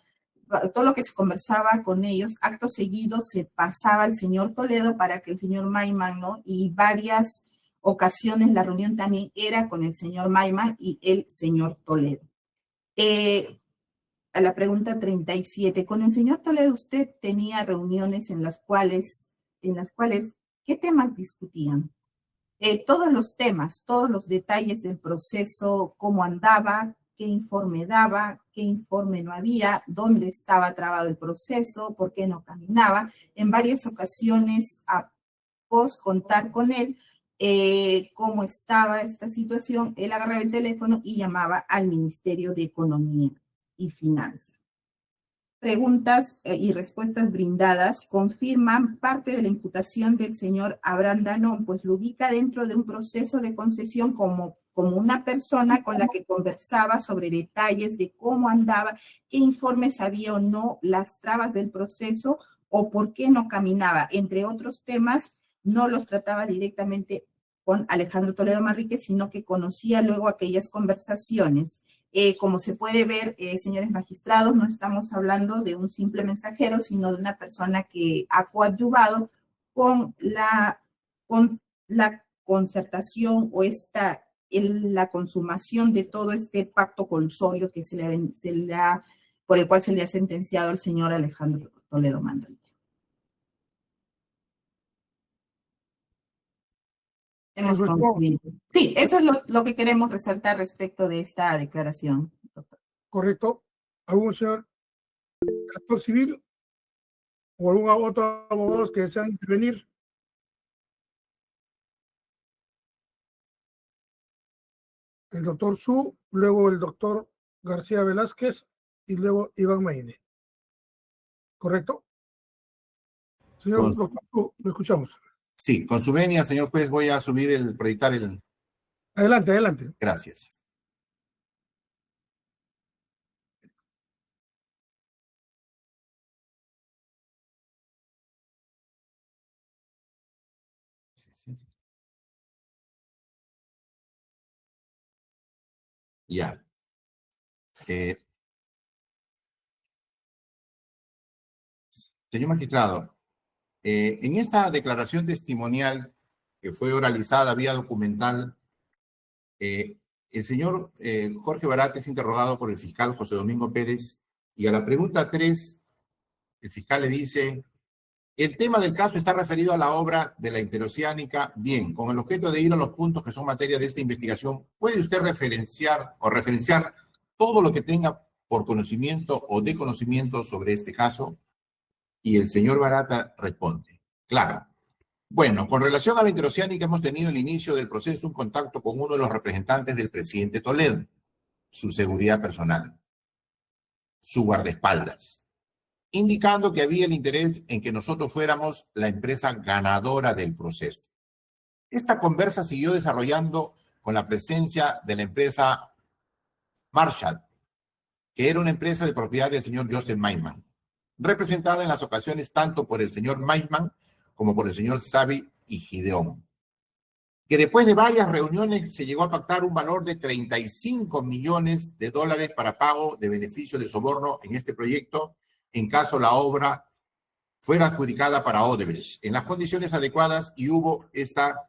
con ellos, acto seguido se pasaba al señor Toledo para que el señor Maiman, ¿no? Y varias ocasiones la reunión también era con el señor Maiman y el señor Toledo. A la pregunta 37, con el señor Toledo usted tenía reuniones en las cuales, ¿qué temas discutían? Todos los temas, todos los detalles del proceso, cómo andaba, qué informe daba, qué informe no había, dónde estaba trabado el proceso, por qué no caminaba. En varias ocasiones, após contar con él, cómo estaba esta situación, él agarraba el teléfono y llamaba al Ministerio de Economía y Finanzas. Preguntas y respuestas brindadas confirman parte de la imputación del señor Abraham Danón, pues lo ubica dentro de un proceso de concesión como una persona con la que conversaba sobre detalles de cómo andaba, qué informes había o no, las trabas del proceso o por qué no caminaba. Entre otros temas, no los trataba directamente con Alejandro Toledo Manrique, sino que conocía luego aquellas conversaciones. Como se puede ver, señores magistrados, no estamos hablando de un simple mensajero, sino de una persona que ha coadyuvado con la concertación o la consumación de todo este pacto colusorio que por el cual se le ha sentenciado al señor Alejandro Toledo Manrique. Hemos concluido. Sí, eso es lo que queremos resaltar respecto de esta declaración, doctor. Correcto. ¿Algún señor actor civil o algún otro abogado que desean intervenir? El doctor Su, luego el doctor García Velázquez y luego Iván Maine. ¿Correcto? Señor doctor Su, lo escuchamos. Sí, con su venia, señor juez, voy a proyectar el... Adelante, adelante. Gracias. Ya. Señor magistrado, en esta declaración testimonial que fue oralizada vía documental, el señor Jorge Barata es interrogado por el fiscal José Domingo Pérez y a la pregunta 3, el fiscal le dice, el tema del caso está referido a la obra de la Interoceánica. Bien, con el objeto de ir a los puntos que son materia de esta investigación, ¿puede usted referenciar todo lo que tenga por conocimiento o de conocimiento sobre este caso. Y el señor Barata responde. Claro. Bueno, con relación a la interoceánica hemos tenido al inicio del proceso un contacto con uno de los representantes del presidente Toledo, su seguridad personal, su guardaespaldas, indicando que había el interés en que nosotros fuéramos la empresa ganadora del proceso. Esta conversa siguió desarrollando con la presencia de la empresa Marshall, que era una empresa de propiedad del señor Joseph Maiman, representada en las ocasiones tanto por el señor Maiman como por el señor Savi y Gideón, que después de varias reuniones se llegó a pactar un valor de 35 millones de dólares para pago de beneficio de soborno en este proyecto, en caso la obra fuera adjudicada para Odebrecht, en las condiciones adecuadas, y hubo esta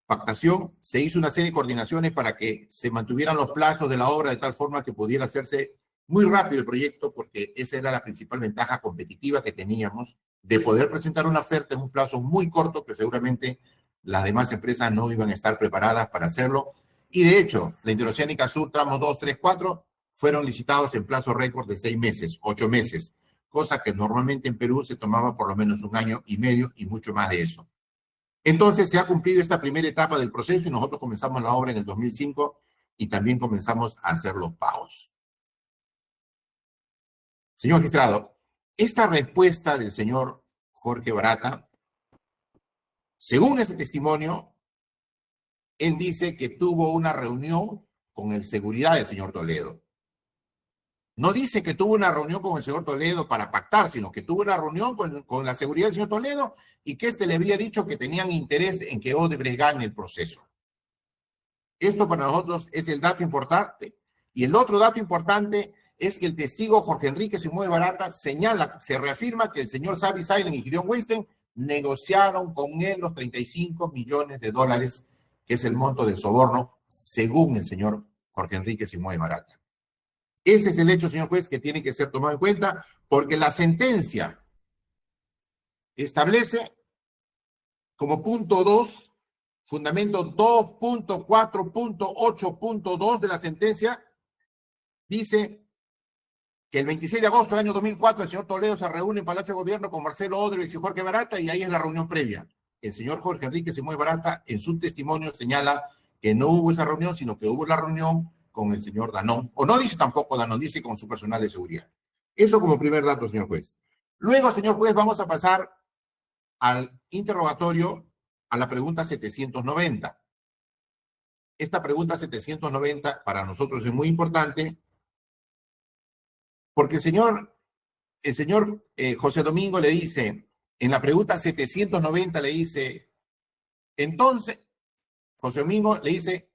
pactación. Se hizo una serie de coordinaciones para que se mantuvieran los plazos de la obra de tal forma que pudiera hacerse muy rápido el proyecto, porque esa era la principal ventaja competitiva que teníamos, de poder presentar una oferta en un plazo muy corto, que seguramente las demás empresas no iban a estar preparadas para hacerlo. Y de hecho, la Interoceánica Sur, tramos 2, 3, 4, fueron licitados en plazo récord de 6 meses, 8 meses, cosa que normalmente en Perú se tomaba por lo menos 1 año y medio y mucho más de eso. Entonces se ha cumplido esta primera etapa del proceso y nosotros comenzamos la obra en el 2005 y también comenzamos a hacer los pagos. Señor magistrado, esta respuesta del señor Jorge Barata, según ese testimonio, él dice que tuvo una reunión con el seguridad del señor Toledo. No dice que tuvo una reunión con el señor Toledo para pactar, sino que tuvo una reunión con la seguridad del señor Toledo y que éste le habría dicho que tenían interés en que Odebrecht gane el proceso. Esto para nosotros es el dato importante. Y el otro dato importante es que el testigo Jorge Enrique Simoes Barata señala, se reafirma que el señor Savi Silent y Gideon Weinstein negociaron con él los 35 millones de dólares, que es el monto del soborno, según el señor Jorge Enrique Simoes Barata. Ese es el hecho, señor juez, que tiene que ser tomado en cuenta, porque la sentencia establece como punto 2, fundamento 2.4.8.2 de la sentencia, dice que el 26 de agosto del año 2004 el señor Toledo se reúne en Palacio de Gobierno con Marcelo Odebrecht y Jorge Barata, y ahí es la reunión previa. El señor Jorge Enrique Simoes Barata en su testimonio señala que no hubo esa reunión, sino que hubo la reunión con el señor Danón, o no dice tampoco Danón, dice con su personal de seguridad. Eso como primer dato, señor juez. Luego, señor juez, vamos a pasar al interrogatorio, a la pregunta 790. Esta pregunta 790 para nosotros es muy importante, porque el señor José Domingo le dice, en la pregunta 790 le dice, entonces, José Domingo le dice,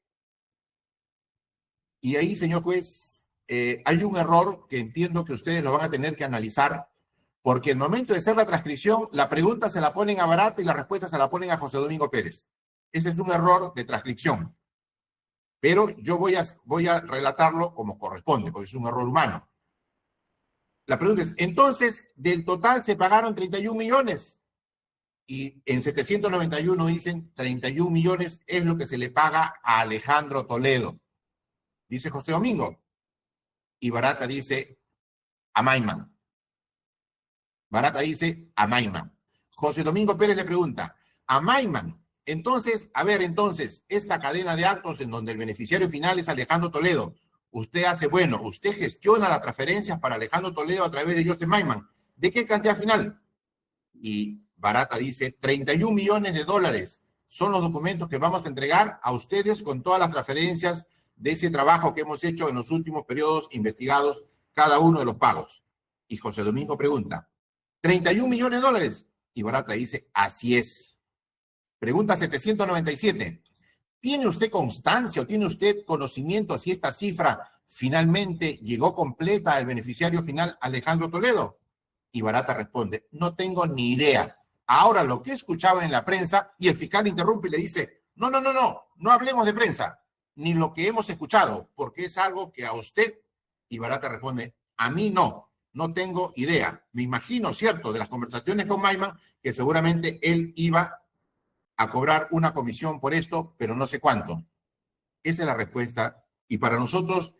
y ahí, señor juez, hay un error que entiendo que ustedes lo van a tener que analizar, porque el momento de hacer la transcripción, la pregunta se la ponen a Barata y la respuesta se la ponen a José Domingo Pérez. Ese es un error de transcripción. Pero yo voy a relatarlo como corresponde, porque es un error humano. La pregunta es, entonces, del total se pagaron 31 millones. Y en 791 dicen 31 millones es lo que se le paga a Alejandro Toledo. Dice José Domingo. Y Barata dice a Maiman. Barata dice a Maiman. José Domingo Pérez le pregunta a Maiman. Entonces, a ver, esta cadena de actos en donde el beneficiario final es Alejandro Toledo, usted hace, bueno, usted gestiona las transferencias para Alejandro Toledo a través de Joseph Maiman. ¿De qué cantidad final? Y Barata dice 31 millones de dólares son los documentos que vamos a entregar a ustedes con todas las transferencias de ese trabajo que hemos hecho en los últimos periodos investigados, cada uno de los pagos. Y José Domingo pregunta, ¿31 millones de dólares? Y Barata dice, así es. Pregunta 797. ¿Tiene usted constancia o tiene usted conocimiento si esta cifra finalmente llegó completa al beneficiario final Alejandro Toledo? Y Barata responde, no tengo ni idea. Ahora lo que escuchaba en la prensa, y el fiscal interrumpe y le dice, no hablemos de prensa, ni lo que hemos escuchado, porque es algo que a usted, y Barata responde, a mí no tengo idea. Me imagino, cierto, de las conversaciones con Maiman, que seguramente él iba a cobrar una comisión por esto, pero no sé cuánto. Esa es la respuesta Y para nosotros,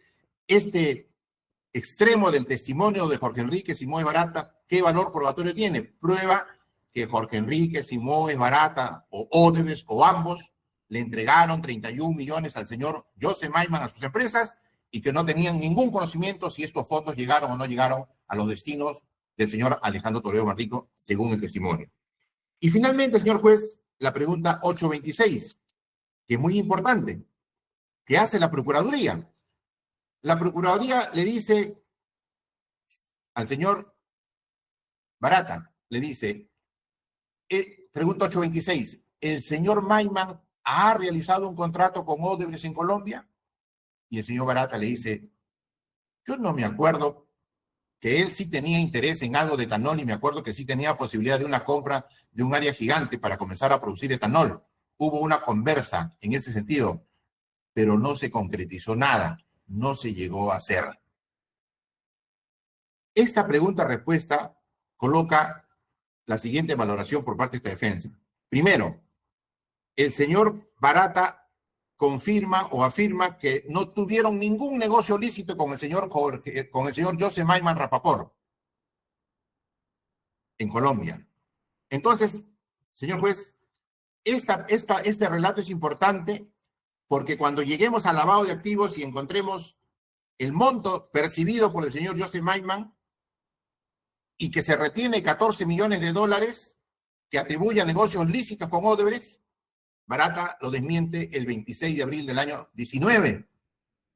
este extremo del testimonio de Jorge Enrique Simoes Barata, ¿qué valor probatorio tiene? Prueba que Jorge Enrique Simoes Barata o Odebrecht o ambos le entregaron 31 millones al señor José Maiman a sus empresas y que no tenían ningún conocimiento si estos fondos llegaron o no llegaron a los destinos del señor Alejandro Toledo Manrico, según el testimonio. Y finalmente, señor juez, la pregunta 826, que es muy importante, ¿qué hace la Procuraduría? La Procuraduría le dice al señor Barata, le dice, pregunta 826, ¿el señor Maiman ha realizado un contrato con Odebrecht en Colombia? Y el señor Barata le dice, yo no me acuerdo que él sí tenía interés en algo de etanol y me acuerdo que sí tenía posibilidad de una compra de un área gigante para comenzar a producir etanol. Hubo una conversa en ese sentido, pero no se concretizó nada, no se llegó a hacer. Esta pregunta-respuesta coloca la siguiente valoración por parte de esta defensa. Primero, el señor Barata confirma o afirma que no tuvieron ningún negocio lícito con el señor José Maiman Rapaport en Colombia. Entonces, señor juez, este relato es importante porque cuando lleguemos al lavado de activos y encontremos el monto percibido por el señor José Maiman y que se retiene 14 millones de dólares que atribuye a negocios lícitos con Odebrecht, Barata lo desmiente el 26 de abril del año 19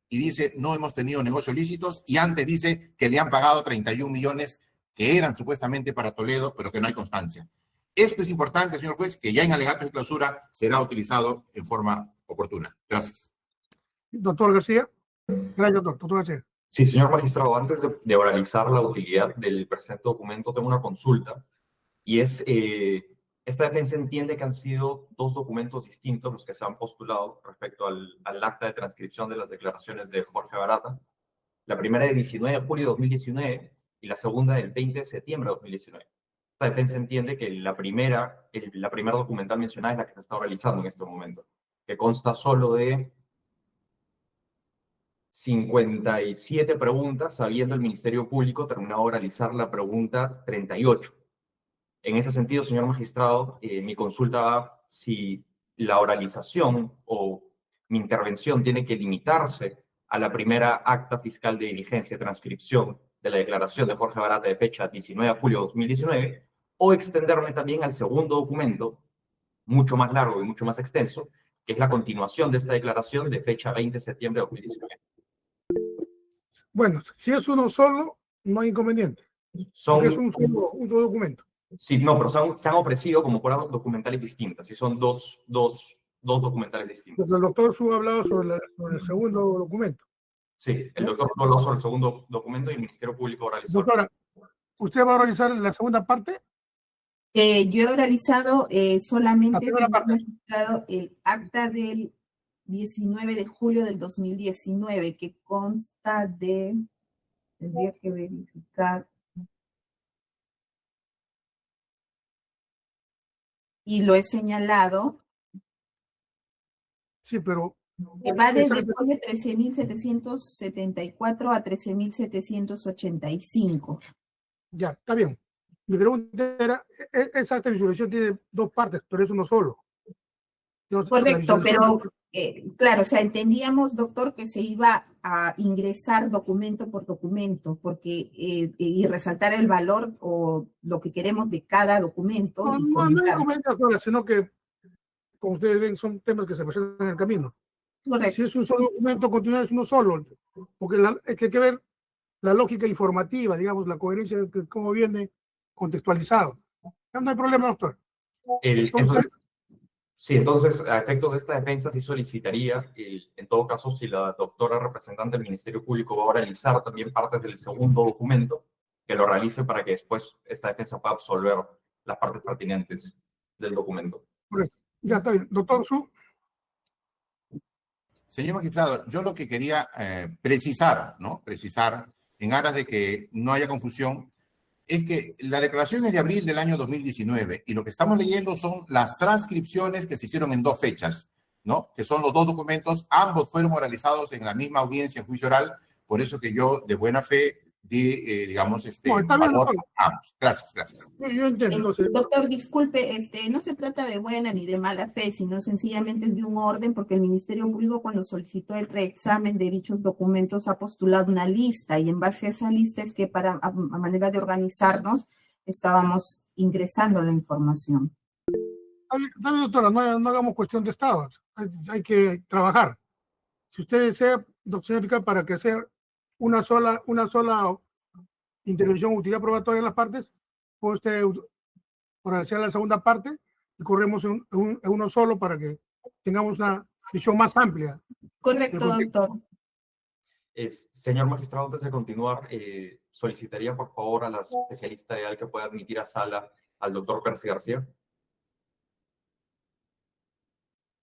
y dice, no hemos tenido negocios lícitos, y antes dice que le han pagado 31 millones que eran supuestamente para Toledo, pero que no hay constancia. Esto es importante, señor juez, que ya en alegatos de clausura será utilizado en forma oportuna. Gracias. Doctor García. Gracias, doctor García. Sí, señor magistrado, antes de oralizar la utilidad del presente documento, tengo una consulta, y es... esta defensa entiende que han sido dos documentos distintos los que se han postulado respecto al acta de transcripción de las declaraciones de Jorge Barata. La primera del 19 de julio de 2019 y la segunda del 20 de septiembre de 2019. Esta defensa entiende que la primera documental mencionada es la que se está realizando en este momento, que consta solo de 57 preguntas, habiendo el Ministerio Público terminado de realizar la pregunta 38. En ese sentido, señor magistrado, mi consulta va si la oralización o mi intervención tiene que limitarse a la primera acta fiscal de diligencia y transcripción de la declaración de Jorge Barata de fecha 19 de julio de 2019, o extenderme también al segundo documento, mucho más largo y mucho más extenso, que es la continuación de esta declaración de fecha 20 de septiembre de 2019. Bueno, si es uno solo, no hay inconveniente. Son... Es un solo documento. Sí, no, pero se han ofrecido como pruebas documentales distintas, y son dos documentales distintos. Pues el doctor Su ha hablado sobre el segundo documento. Sí, el doctor Su habló sobre el segundo documento y el Ministerio Público oralizó. Doctora, ¿usted va a realizar la segunda parte? Yo he oralizado solamente, señor magistrado, el acta del 19 de julio del 2019, que consta de, tendría que verificar, y lo he señalado. Sí, pero... Que va desde 13.774 a 13.785. Ya, está bien. Mi pregunta era, esa acta de visualización tiene dos partes, pero es uno solo. Correcto, pero claro, o sea, entendíamos, doctor, que se iba a ingresar documento por documento, porque y resaltar el valor o lo que queremos de cada documento. No hay documentos, sino que, como ustedes ven, son temas que se presentan en el camino. Correcto. Si es un solo documento, continúa es uno solo, porque hay que ver la lógica informativa, digamos, la coherencia de cómo viene contextualizado. No hay problema, doctor. Entonces, a efectos de esta defensa, sí solicitaría, en todo caso, si la doctora representante del Ministerio Público va a realizar también partes del segundo documento, que lo realice para que después esta defensa pueda absolver las partes pertinentes del documento. Ya está bien. Doctor Su. Señor magistrado, yo lo que quería precisar, en aras de que no haya confusión, es que la declaración es de abril del año 2019 y lo que estamos leyendo son las transcripciones que se hicieron en dos fechas, ¿no? Que son los dos documentos, ambos fueron oralizados en la misma audiencia en juicio oral, por eso que yo de buena fe di, digamos, No, está bien, valor doctor. a ambos. Gracias, gracias. Yo entiendo, entonces. Doctor, disculpe, no se trata de buena ni de mala fe, sino sencillamente es de un orden, porque el Ministerio Público, cuando solicitó el reexamen de dichos documentos, ha postulado una lista, y en base a esa lista es que a manera de organizarnos estábamos ingresando la información. Está bien, doctora, no hagamos cuestión de Estado. Hay que trabajar. Si usted desea, doctor fiscal, para que sea una sola intervención, utilidad probatoria en las partes, puede usted organizar la segunda parte y corremos en uno solo para que tengamos una visión más amplia. Correcto, doctor. Señor magistrado, antes de continuar, solicitaría por favor a la especialista legal que pueda admitir a sala al doctor Percy García.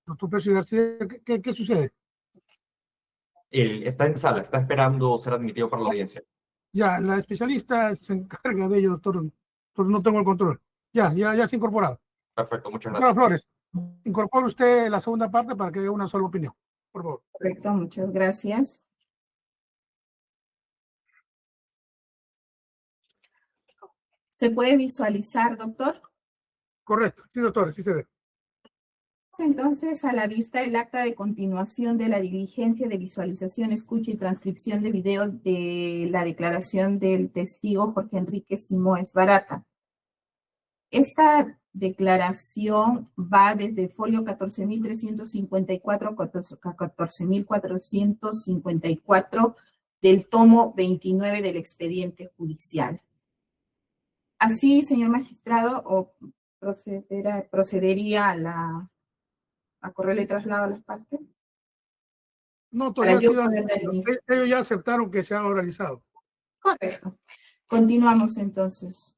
Doctor Percy García, ¿qué sucede? Él está en sala, está esperando ser admitido para la audiencia. Ya, la especialista se encarga de ello, doctor. Entonces no tengo el control. Ya se ha incorporado. Perfecto, muchas Doctora gracias. Flores, incorpore usted la segunda parte para que haya una sola opinión, por favor. Correcto, muchas gracias. ¿Se puede visualizar, doctor? Correcto, sí, doctor, sí se ve. Entonces, a la vista el acta de continuación de la diligencia de visualización, escucha y transcripción de video de la declaración del testigo Jorge Enrique Simoes Barata. Esta declaración va desde folio 14.354 a 14.454 del tomo 29 del expediente judicial. Así, señor magistrado, o procedería a correrle traslado a las partes. No, todavía Ellos ellos ya aceptaron que se ha oralizado. Correcto. Continuamos entonces.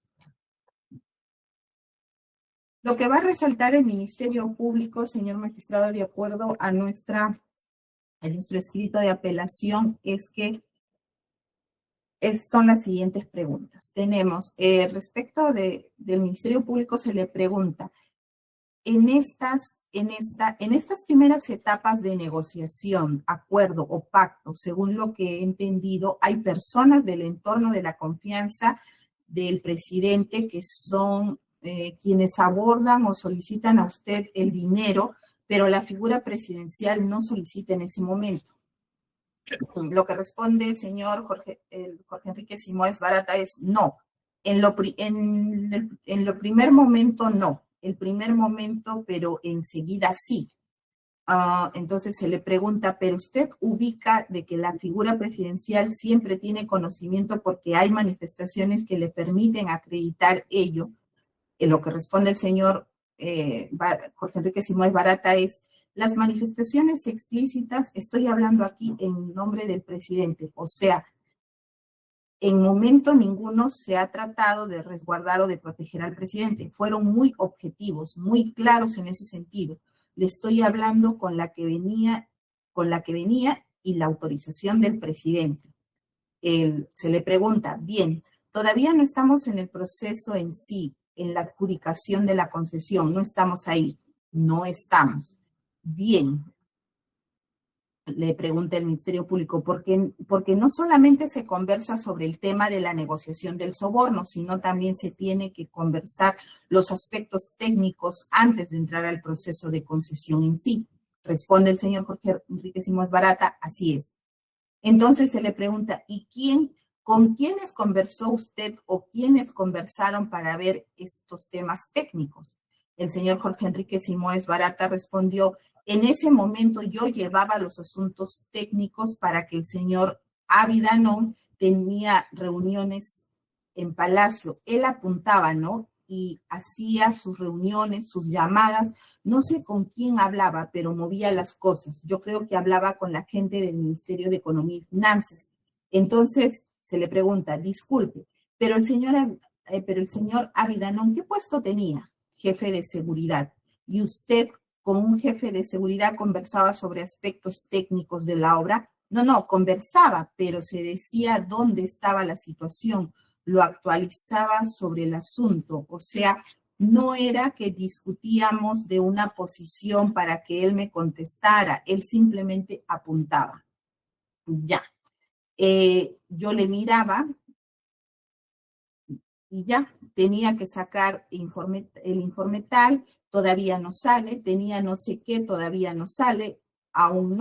Lo que va a resaltar el Ministerio Público, señor magistrado, de acuerdo a nuestro escrito de apelación, es que son las siguientes preguntas. Tenemos, respecto del Ministerio Público, se le pregunta, en estas primeras etapas de negociación, acuerdo o pacto, según lo que he entendido, hay personas del entorno de la confianza del presidente que son quienes abordan o solicitan a usted el dinero, pero la figura presidencial no solicita en ese momento. Lo que responde el señor Jorge Enrique Simoes Barata es no. En lo primer momento no. El primer momento, pero enseguida sí. Entonces se le pregunta, pero usted ubica de que la figura presidencial siempre tiene conocimiento porque hay manifestaciones que le permiten acreditar ello. Lo que responde el señor Jorge Enrique Simoes Barata es, las manifestaciones explícitas, estoy hablando aquí en nombre del presidente, o sea, en momento ninguno se ha tratado de resguardar o de proteger al presidente. Fueron muy objetivos, muy claros en ese sentido. Le estoy hablando con la que venía y la autorización del presidente. Se le pregunta, bien, todavía no estamos en el proceso en sí, en la adjudicación de la concesión, no estamos ahí, no estamos. Bien, le pregunta el Ministerio Público, porque no solamente se conversa sobre el tema de la negociación del soborno, sino también se tiene que conversar los aspectos técnicos antes de entrar al proceso de concesión en sí. Responde el señor Jorge Enrique Simoes Barata, así es. Entonces se le pregunta, ¿con quiénes conversó usted o quiénes conversaron para ver estos temas técnicos? El señor Jorge Enrique Simoes Barata respondió, en ese momento yo llevaba los asuntos técnicos para que el señor Avidanón tenía reuniones en Palacio. Él apuntaba, ¿no? Y hacía sus reuniones, sus llamadas. No sé con quién hablaba, pero movía las cosas. Yo creo que hablaba con la gente del Ministerio de Economía y Finanzas. Entonces se le pregunta, disculpe, pero el señor Avidanón, ¿qué puesto tenía? Jefe de seguridad. Y usted, con un jefe de seguridad, conversaba sobre aspectos técnicos de la obra. No, conversaba, pero se decía dónde estaba la situación, lo actualizaba sobre el asunto. O sea, no era que discutíamos de una posición para que él me contestara, él simplemente apuntaba. Ya. Yo le miraba y ya, tenía que sacar el informe tal, todavía no sale, tenía no sé qué, todavía no sale, aún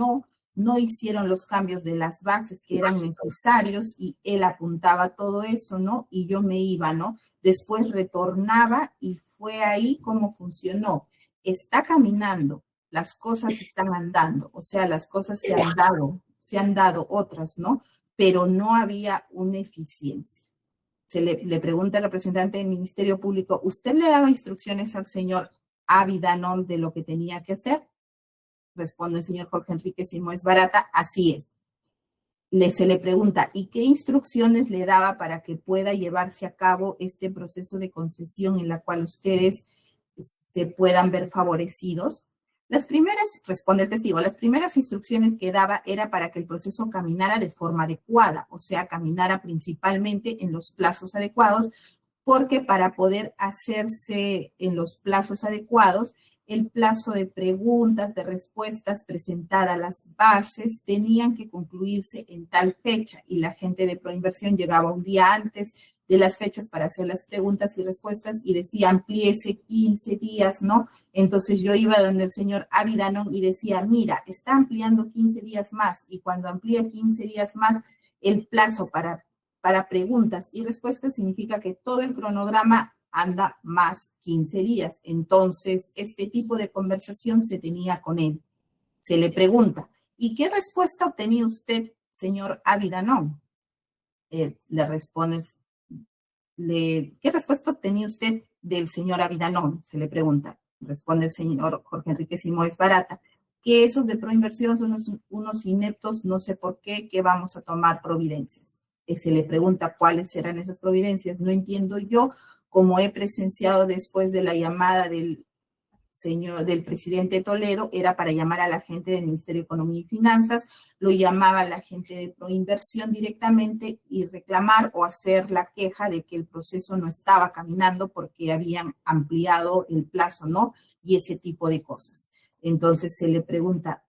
no hicieron los cambios de las bases que eran necesarios y él apuntaba todo eso, ¿no? Y yo me iba, ¿no? Después retornaba y fue ahí como funcionó. Está caminando, las cosas están andando, o sea, las cosas se han dado otras, ¿no? Pero no había una eficiencia. Le pregunta al representante del Ministerio Público, ¿usted le daba instrucciones al señor Avidanón de lo que tenía que hacer? Responde el señor Jorge Enrique Simoes Barata, así es. Se le pregunta, ¿y qué instrucciones le daba para que pueda llevarse a cabo este proceso de concesión en la cual ustedes se puedan ver favorecidos? Las primeras, responde el testigo, las primeras instrucciones que daba era para que el proceso caminara de forma adecuada, o sea, caminara principalmente en los plazos adecuados, porque para poder hacerse en los plazos adecuados, el plazo de preguntas, de respuestas, presentar a las bases, tenían que concluirse en tal fecha y la gente de Proinversión llegaba un día antes de las fechas para hacer las preguntas y respuestas y decía amplíese 15 días, ¿no? Entonces yo iba donde el señor Avidanón y decía, mira, está ampliando 15 días más y cuando amplía 15 días más, el plazo para preguntas y respuestas significa que todo el cronograma anda más 15 días. Entonces, este tipo de conversación se tenía con él. Se le pregunta, ¿y qué respuesta obtenía usted, señor Avidanón? Le responde, ¿qué respuesta obtenía usted del señor Avidanón? Se le pregunta. Responde el señor Jorge Enrique Simoes Barata, que esos de Proinversión son unos ineptos, no sé por qué, que vamos a tomar providencias. Se le pregunta cuáles serán esas providencias. No entiendo yo, como he presenciado después de la llamada del presidente Toledo, era para llamar a la gente del Ministerio de Economía y Finanzas, lo llamaba a la gente de Proinversión directamente y reclamar o hacer la queja de que el proceso no estaba caminando porque habían ampliado el plazo, ¿no? Y ese tipo de cosas. Entonces se le pregunta,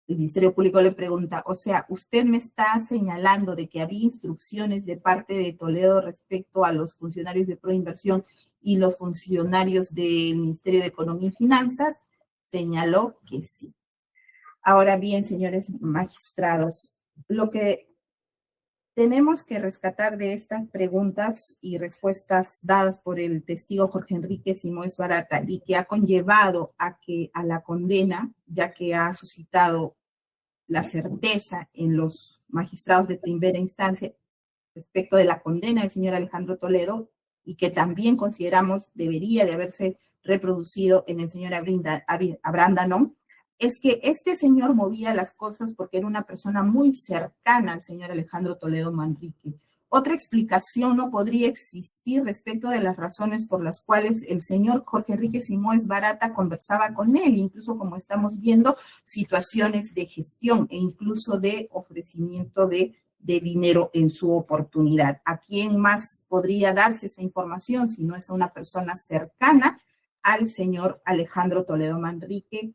el Ministerio Público le pregunta, o sea, usted me está señalando de que había instrucciones de parte de Toledo respecto a los funcionarios de Proinversión y los funcionarios del Ministerio de Economía y Finanzas. Señaló que sí. Ahora bien, señores magistrados, lo que tenemos que rescatar de estas preguntas y respuestas dadas por el testigo Jorge Enrique Simoes Barata y que ha conllevado a la condena, ya que ha suscitado la certeza en los magistrados de primera instancia respecto de la condena del señor Alejandro Toledo y que también consideramos debería de haberse reproducido en el señor Abrandano, es que este señor movía las cosas porque era una persona muy cercana al señor Alejandro Toledo Manrique. Otra explicación no podría existir respecto de las razones por las cuales el señor Jorge Enrique Simoes Barata conversaba con él, incluso como estamos viendo, situaciones de gestión e incluso de ofrecimiento de dinero en su oportunidad. ¿A quién más podría darse esa información si no es a una persona cercana al señor Alejandro Toledo Manrique?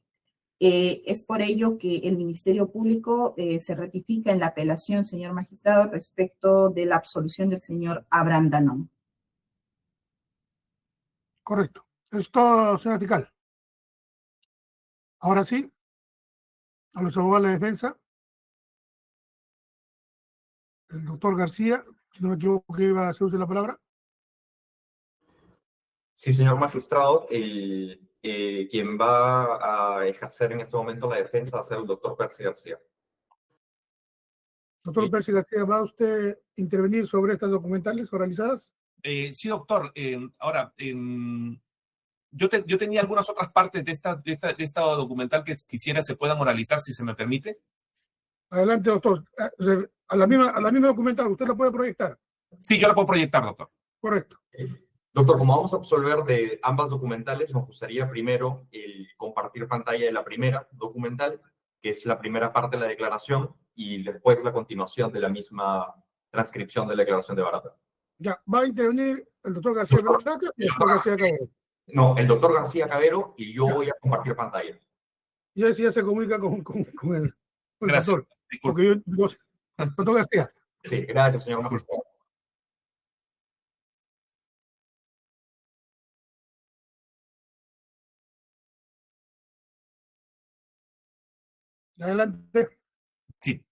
Es por ello que el Ministerio Público se ratifica en la apelación, señor magistrado, respecto de la absolución del señor Abrandano. Correcto. Esto, señor fiscal. Ahora sí, a los abogados de la defensa. El doctor García, si no me equivoco, que iba a hacer uso de la palabra. Sí, señor magistrado, quien va a ejercer en este momento la defensa va a ser el doctor Percy García. Doctor Percy García, ¿va usted a intervenir sobre estas documentales oralizadas? Sí, doctor. Ahora, yo tenía algunas otras partes de esta documental que quisiera se puedan oralizar, si se me permite. Adelante, doctor. A la misma documental, ¿usted la puede proyectar? Sí, yo la puedo proyectar, doctor. Correcto. Doctor, como vamos a absolver de ambas documentales, nos gustaría primero compartir pantalla de la primera documental, que es la primera parte de la declaración, y después la continuación de la misma transcripción de la declaración de Barata. Ya, va a intervenir el doctor García Berraca y el doctor García Caballero. No, el doctor García Cabero y yo voy a compartir pantalla. Y así ya se comunica con el Gracias. doctor. Disculpe. Porque doctor García. Sí, gracias, señor magistrado. Adelante. Sí.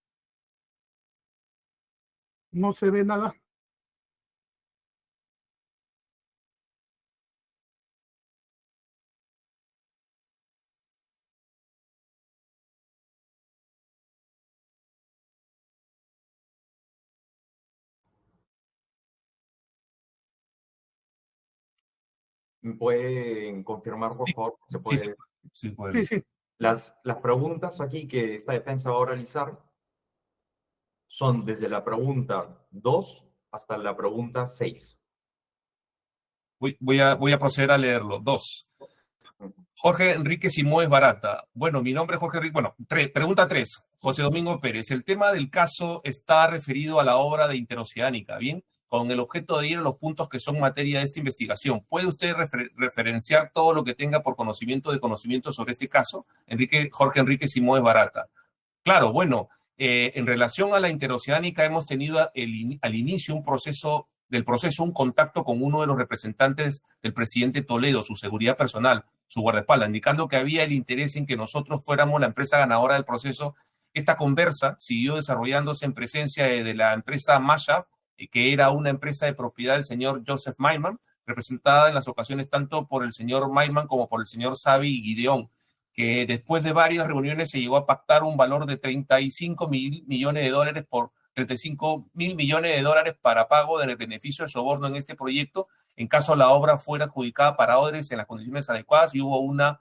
No se ve nada. ¿Me pueden confirmar, por Sí. favor? ¿Se Sí, puede? sí, puede Sí, ver. sí. Las preguntas aquí que esta defensa va a realizar son desde la pregunta 2 hasta la pregunta 6. Voy a proceder a leerlo. 2. Jorge Enrique Simóes Barata. Bueno, mi nombre es Jorge Enrique. Bueno, pregunta 3. José Domingo Pérez. El tema del caso está referido a la obra de Interoceánica, ¿bien? Con el objeto de ir a los puntos que son materia de esta investigación. ¿Puede usted referenciar todo lo que tenga por conocimiento sobre este caso? Jorge Enrique Simóes Barata. Claro, bueno, en relación a la Interoceánica hemos tenido al inicio un contacto con uno de los representantes del presidente Toledo, su seguridad personal, su guardaespaldas, indicando que había el interés en que nosotros fuéramos la empresa ganadora del proceso. Esta conversa siguió desarrollándose en presencia de la empresa Mashup, que era una empresa de propiedad del señor Joseph Maiman, representada en las ocasiones tanto por el señor Maiman como por el señor Xavi Gideón, que después de varias reuniones se llegó a pactar un valor de 35 mil millones de dólares por 35 mil millones de dólares para pago del beneficio de soborno en este proyecto, en caso la obra fuera adjudicada para Odres en las condiciones adecuadas y hubo una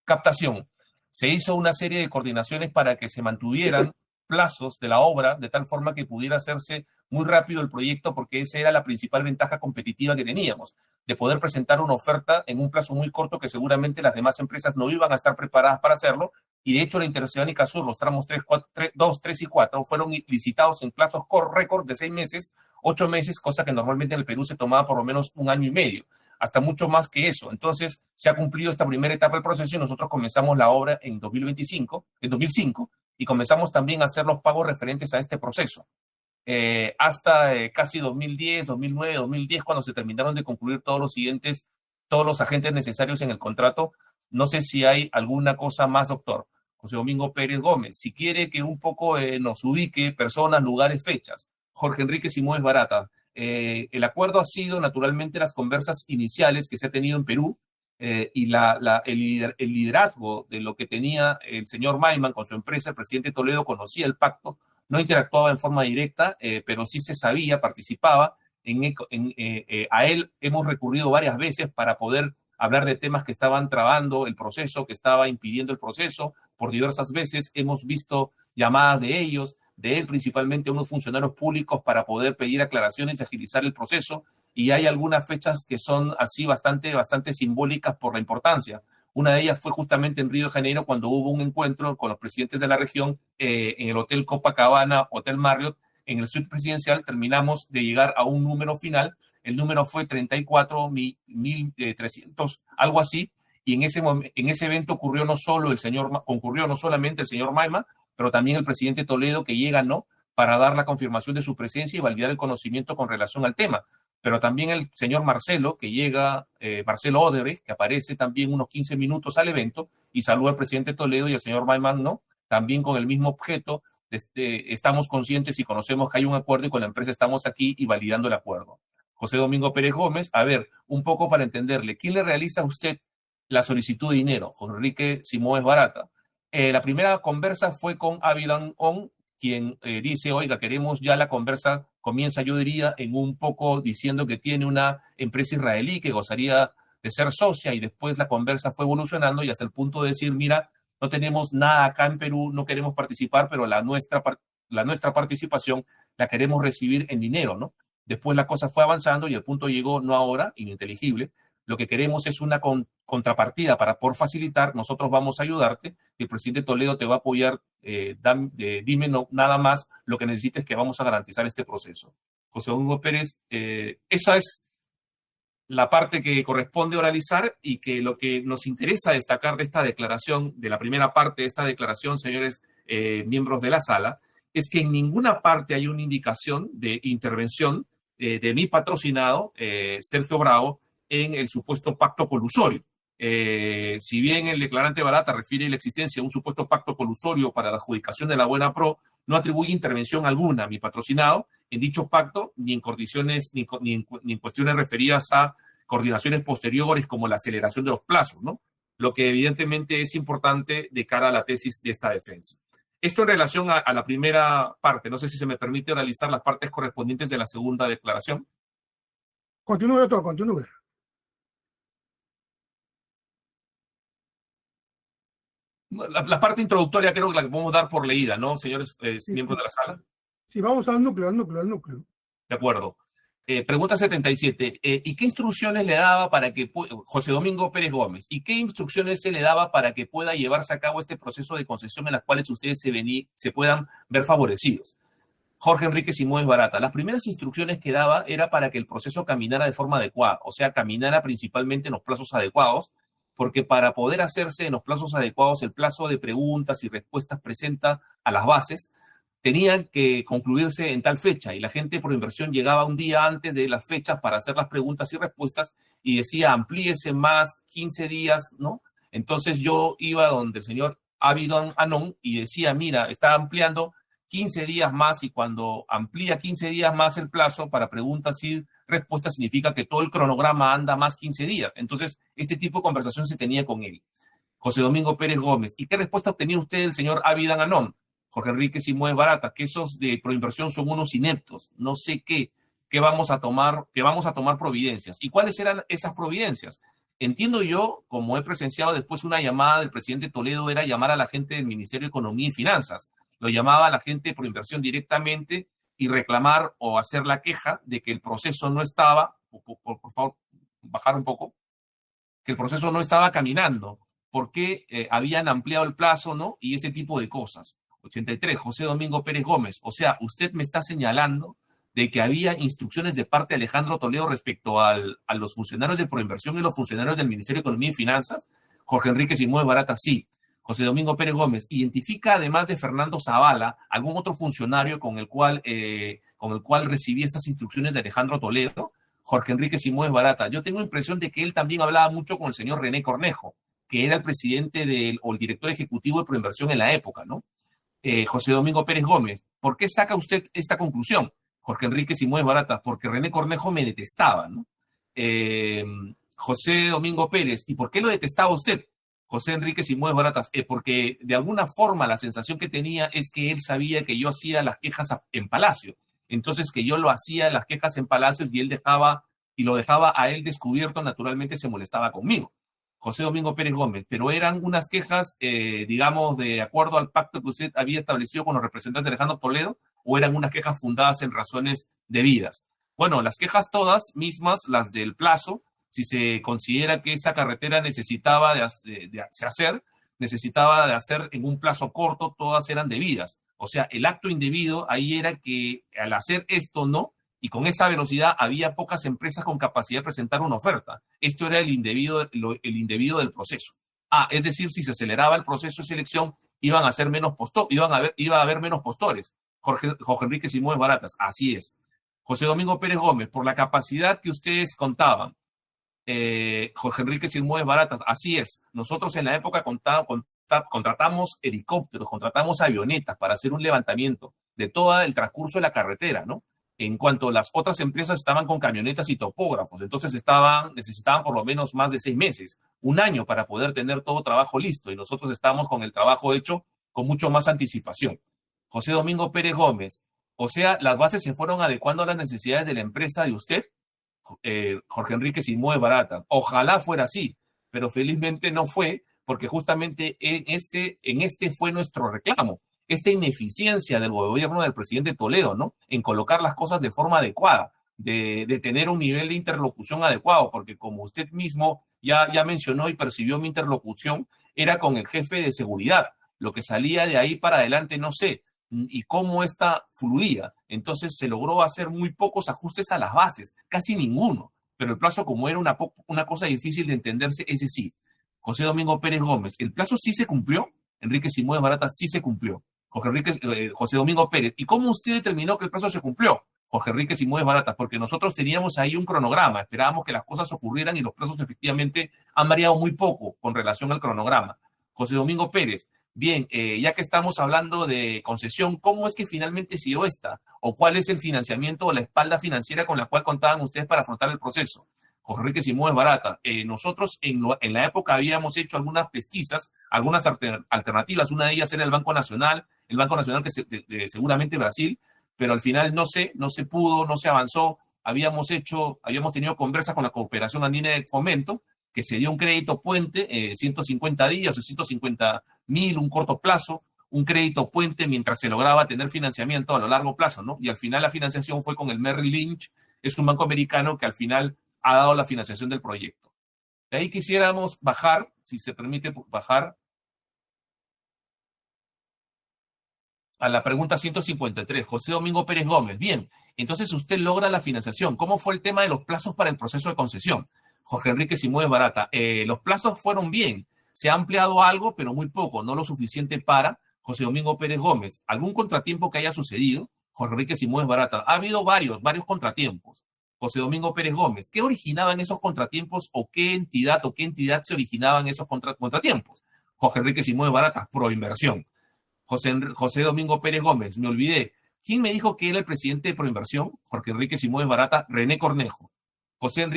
captación. Se hizo una serie de coordinaciones para que se mantuvieran plazos de la obra de tal forma que pudiera hacerse muy rápido el proyecto, porque esa era la principal ventaja competitiva que teníamos, de poder presentar una oferta en un plazo muy corto que seguramente las demás empresas no iban a estar preparadas para hacerlo, y de hecho la Interoceánica Sur, los tramos 2, 3 y 4 fueron licitados en plazos récord de 6 meses, 8 meses, cosa que normalmente en el Perú se tomaba por lo menos 1 año y medio, hasta mucho más que eso. Entonces se ha cumplido esta primera etapa del proceso y nosotros comenzamos la obra en 2005, y comenzamos también a hacer los pagos referentes a este proceso. Hasta casi 2010, 2009, 2010, cuando se terminaron de concluir todos los agentes necesarios en el contrato. No sé si hay alguna cosa más, doctor. José Domingo Pérez Gómez, si quiere que un poco nos ubique personas, lugares, fechas. Jorge Enrique Simóes Barata. El acuerdo ha sido naturalmente las conversas iniciales que se ha tenido en Perú, y el liderazgo de lo que tenía el señor Maiman con su empresa. El presidente Toledo conocía el pacto, no interactuaba en forma directa, pero sí se sabía, participaba. A él hemos recurrido varias veces para poder hablar de temas que estaban trabando el proceso, que estaba impidiendo el proceso. Por diversas veces hemos visto llamadas de él principalmente a unos funcionarios públicos para poder pedir aclaraciones y agilizar el proceso. Y hay algunas fechas que son así bastante simbólicas por la importancia. Una de ellas fue justamente en Río de Janeiro, cuando hubo un encuentro con los presidentes de la región en el Hotel Copacabana, Hotel Marriott, en el suite presidencial. Terminamos de llegar a un número final. El número fue 34.300, algo así. Y en ese evento concurrió no solamente el señor Maiman, pero también el presidente Toledo, que llega, ¿no?, para dar la confirmación de su presencia y validar el conocimiento con relación al tema. Pero también el señor Marcelo, que llega, Marcelo Odebrecht, que aparece también unos 15 minutos al evento y saluda al presidente Toledo y al señor Maiman, ¿no?, también con el mismo objeto. Estamos conscientes y conocemos que hay un acuerdo y con la empresa estamos aquí y validando el acuerdo. José Domingo Pérez Gómez, a ver, un poco para entenderle, ¿quién le realiza a usted la solicitud de dinero? Jorge Enrique Simóes Barata. La primera conversa fue con Avidan On, quien dice, oiga, queremos ya la conversa, comienza, yo diría, en un poco diciendo que tiene una empresa israelí que gozaría de ser socia, y después la conversa fue evolucionando y hasta el punto de decir, mira, no tenemos nada acá en Perú, no queremos participar, pero la nuestra participación la queremos recibir en dinero, ¿no? Después la cosa fue avanzando y el punto llegó, no ahora, ininteligible. Lo que queremos es una contrapartida por facilitar. Nosotros vamos a ayudarte. El presidente Toledo te va a apoyar. Dime nada más lo que necesites, que vamos a garantizar este proceso. José Domingo Pérez, esa es la parte que corresponde oralizar y que lo que nos interesa destacar de esta declaración, de la primera parte de esta declaración, señores miembros de la sala, es que en ninguna parte hay una indicación de intervención de mi patrocinado, Sergio Bravo, en el supuesto pacto colusorio. Si bien el declarante Barata refiere la existencia de un supuesto pacto colusorio para la adjudicación de la Buena Pro, no atribuye intervención alguna a mi patrocinado en dicho pacto, ni en condiciones, ni en cuestiones referidas a coordinaciones posteriores como la aceleración de los plazos, ¿no? Lo que evidentemente es importante de cara a la tesis de esta defensa. Esto en relación a la primera parte. No sé si se me permite realizar las partes correspondientes de la segunda declaración. Continúe, doctor, continúe. La parte introductoria creo que la que podemos dar por leída, ¿no, señores miembros de la sala? Sí, vamos al núcleo. De acuerdo. Pregunta 77. ¿Y qué instrucciones le daba para que José Domingo Pérez Gómez? ¿Y qué instrucciones se le daba para que pueda llevarse a cabo este proceso de concesión en las cuales ustedes se puedan ver favorecidos? Jorge Enrique Simões Barata. Las primeras instrucciones que daba era para que el proceso caminara de forma adecuada, o sea, caminara principalmente en los plazos adecuados, porque para poder hacerse en los plazos adecuados, el plazo de preguntas y respuestas presenta a las bases tenían que concluirse en tal fecha y la gente por inversión llegaba un día antes de las fechas para hacer las preguntas y respuestas y decía amplíese más 15 días, ¿no? Entonces yo iba donde el señor Abidón Anón y decía, mira, está ampliando 15 días más y cuando amplía 15 días más el plazo para preguntas y respuestas significa que todo el cronograma anda más 15 días. Entonces, este tipo de conversación se tenía con él. José Domingo Pérez Gómez. ¿Y qué respuesta obtenía usted del señor Abidán Anón? Jorge Enrique Simões Barata, que esos de proinversión son unos ineptos, no sé qué vamos a tomar providencias. ¿Y cuáles eran esas providencias? Entiendo yo, como he presenciado después una llamada del presidente Toledo, era llamar a la gente del Ministerio de Economía y Finanzas. Lo llamaba a la gente de proinversión directamente y reclamar o hacer la queja de que el proceso no estaba, por favor, bajar un poco, que el proceso no estaba caminando, porque habían ampliado el plazo, ¿no? Y ese tipo de cosas. 83, José Domingo Pérez Gómez. O sea, usted me está señalando de que había instrucciones de parte de Alejandro Toledo respecto a los funcionarios de Proinversión y los funcionarios del Ministerio de Economía y Finanzas. Jorge Enrique Simões Barata, sí. José Domingo Pérez Gómez, identifica además de Fernando Zavala algún otro funcionario con el cual recibí estas instrucciones de Alejandro Toledo. Jorge Enrique Simões Barata, yo tengo impresión de que él también hablaba mucho con el señor René Cornejo, que era el presidente o el director ejecutivo de Proinversión en la época, ¿no? José Domingo Pérez Gómez, ¿por qué saca usted esta conclusión? Jorge Enrique Simões Barata, porque René Cornejo me detestaba, ¿no? José Domingo Pérez, ¿y por qué lo detestaba usted? José Enrique Simões Baratas, porque de alguna forma la sensación que tenía es que él sabía que yo hacía las quejas en Palacio, entonces que yo lo hacía las quejas en Palacio y lo dejaba a él descubierto, naturalmente se molestaba conmigo. José Domingo Pérez Gómez, pero eran unas quejas, digamos, de acuerdo al pacto que usted había establecido con los representantes de Alejandro Toledo, o eran unas quejas fundadas en razones debidas. Bueno, las quejas todas mismas, las del plazo, si se considera que esa carretera necesitaba de hacer en un plazo corto, todas eran debidas. O sea, el acto indebido ahí era que al hacer esto no, y con esta velocidad había pocas empresas con capacidad de presentar una oferta. Esto era el indebido del proceso. Es decir, si se aceleraba el proceso de selección, iba a haber menos postores. Jorge Enrique Simões Baratas, así es. José Domingo Pérez Gómez, por la capacidad que ustedes contaban, Jorge Enrique Simões Baratas, así es. Nosotros en la época contratamos helicópteros, contratamos avionetas para hacer un levantamiento de todo el transcurso de la carretera, ¿no? En cuanto las otras empresas estaban con camionetas y topógrafos, entonces necesitaban por lo menos más de 6 meses, un año para poder tener todo trabajo listo, y nosotros estábamos con el trabajo hecho con mucho más anticipación. José Domingo Pérez Gómez, o sea, las bases se fueron adecuando a las necesidades de la empresa de usted. Jorge Enrique Simões Barata, ojalá fuera así, pero felizmente no fue, porque justamente en este fue nuestro reclamo, esta ineficiencia del gobierno del presidente Toledo, ¿no? En colocar las cosas de forma adecuada, de tener un nivel de interlocución adecuado, porque como usted mismo ya mencionó y percibió, mi interlocución era con el jefe de seguridad. Lo que salía de ahí para adelante, no sé. y cómo esta fluía. Entonces se logró hacer muy pocos ajustes a las bases, casi ninguno. Pero el plazo, como era una cosa difícil de entenderse, ese sí. José Domingo Pérez Gómez, el plazo sí se cumplió. Enrique Simões Barata sí se cumplió. José Domingo Pérez, ¿y cómo usted determinó que el plazo se cumplió? Jorge Enrique Simões Barata, porque nosotros teníamos ahí un cronograma, esperábamos que las cosas ocurrieran y los plazos efectivamente han variado muy poco con relación al cronograma. José Domingo Pérez, bien, ya que estamos hablando de concesión, ¿cómo es que finalmente se dio esta? ¿O cuál es el financiamiento o la espalda financiera con la cual contaban ustedes para afrontar el proceso? Jorge Enrique Simões Barata, nosotros en la época habíamos hecho algunas pesquisas, algunas alternativas, una de ellas era el Banco Nacional que seguramente Brasil, pero al final no se pudo, no se avanzó. Habíamos tenido conversas con la Cooperación Andina de Fomento, que se dio un crédito puente, 150 días o 150.000, un corto plazo, un crédito puente mientras se lograba tener financiamiento a lo largo plazo, ¿no? Y al final la financiación fue con el Merrill Lynch, es un banco americano que al final ha dado la financiación del proyecto. De ahí quisiéramos bajar, si se permite bajar, a la pregunta 153, José Domingo Pérez Gómez. Bien, entonces usted logra la financiación. ¿Cómo fue el tema de los plazos para el proceso de concesión? Jorge Enrique Simões Barata, los plazos fueron bien. Se ha ampliado algo, pero muy poco, no lo suficiente para José Domingo Pérez Gómez. ¿Algún contratiempo que haya sucedido? Jorge Enrique Simões Barata, ha habido varios contratiempos. José Domingo Pérez Gómez, ¿qué originaban esos contratiempos o qué entidad se originaban esos contratiempos? Jorge Enrique Simões Barata, Proinversión. José Domingo Pérez Gómez, me olvidé. ¿Quién me dijo que era el presidente de Proinversión? Jorge Enrique Simões Barata, René Cornejo. José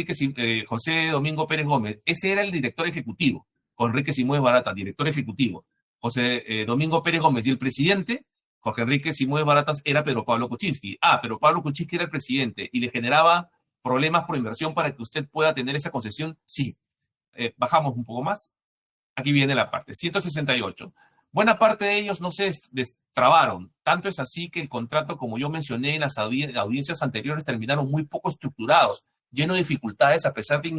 Domingo Pérez Gómez, ese era el director ejecutivo. Jorge Enrique Simões Barata, director ejecutivo. José Domingo Pérez Gómez, y el presidente, Jorge Enrique Simões Barata, era Pedro Pablo Kuczynski. Pero Pablo Kuczynski era el presidente y le generaba problemas Proinversión para que usted pueda tener esa concesión. Sí. Bajamos un poco más. Aquí viene la parte. 168. Buena parte de ellos no se destrabaron. Tanto es así que el contrato, como yo mencioné en las audiencias anteriores, terminaron muy poco estructurados, lleno de dificultades a pesar de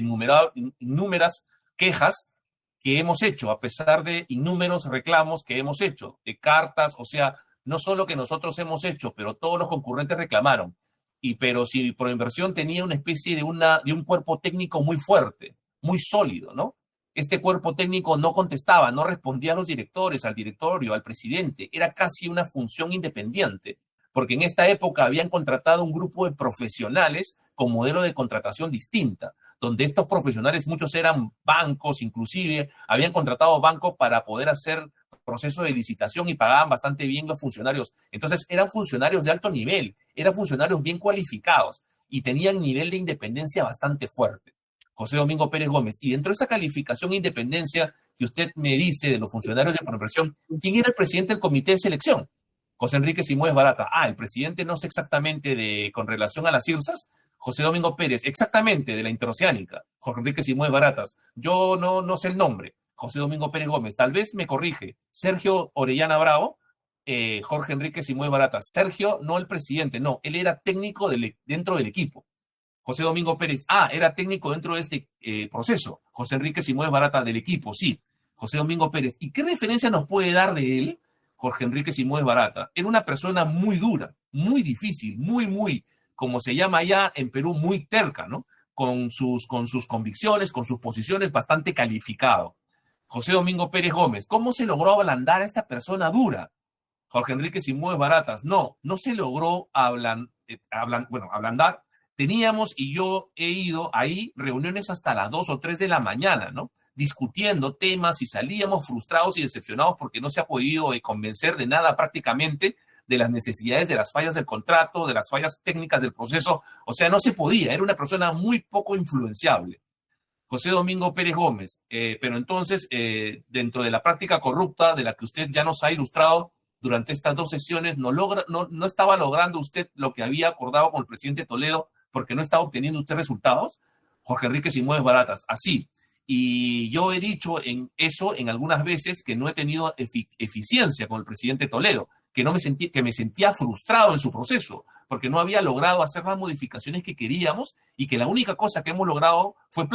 innumeradas quejas que hemos hecho, a pesar de innúmeros reclamos que hemos hecho, de cartas, o sea, no solo que nosotros hemos hecho, pero todos los concurrentes reclamaron. Pero si Proinversión tenía una especie de un cuerpo técnico muy fuerte, muy sólido, ¿no? Este cuerpo técnico no contestaba, no respondía a los directores, al directorio, al presidente. Era casi una función independiente, porque en esta época habían contratado un grupo de profesionales con modelo de contratación distinta, donde estos profesionales, muchos eran bancos, inclusive habían contratado bancos para poder hacer proceso de licitación y pagaban bastante bien los funcionarios. Entonces eran funcionarios de alto nivel, eran funcionarios bien cualificados y tenían nivel de independencia bastante fuerte. José Domingo Pérez Gómez. Y dentro de esa calificación de independencia que usted me dice de los funcionarios de Proinversión, ¿quién era el presidente del comité de selección? José Enrique Simões Barata. El presidente no sé exactamente con relación a las IRSAs. José Domingo Pérez, exactamente, de la Interoceánica. Jorge Enrique Simões Baratas. Yo no sé el nombre. José Domingo Pérez Gómez. Tal vez me corrige. Sergio Orellana Bravo, Jorge Enrique Simões Baratas. Sergio, no el presidente, no. Él era técnico dentro del equipo. José Domingo Pérez, era técnico dentro de este proceso. José Enrique Simões Barata, del equipo, sí. José Domingo Pérez. ¿Y qué referencia nos puede dar de él? Jorge Enrique Simões Barata. Era una persona muy dura, muy difícil, muy, como se llama allá en Perú, muy terca, ¿no? Con sus convicciones, con sus posiciones, bastante calificado. José Domingo Pérez Gómez. ¿Cómo se logró ablandar a esta persona dura? Jorge Enrique Simões Baratas. No se logró ablandar. Teníamos, y yo he ido ahí, reuniones hasta las 2 o 3 de la mañana, ¿no? Discutiendo temas y salíamos frustrados y decepcionados porque no se ha podido convencer de nada prácticamente, de las necesidades, de las fallas del contrato, de las fallas técnicas del proceso. O sea, no se podía, era una persona muy poco influenciable. José Domingo Pérez Gómez. Pero entonces, dentro de la práctica corrupta de la que usted ya nos ha ilustrado durante estas 2 sesiones, no estaba logrando usted lo que había acordado con el presidente Toledo, porque no estaba obteniendo usted resultados. Jorge Enrique Simões Baratas, así. Y yo he dicho en algunas veces que no he tenido eficiencia con el presidente Toledo, que me sentía frustrado en su proceso, porque no había logrado hacer las modificaciones que queríamos y que la única cosa que hemos logrado fue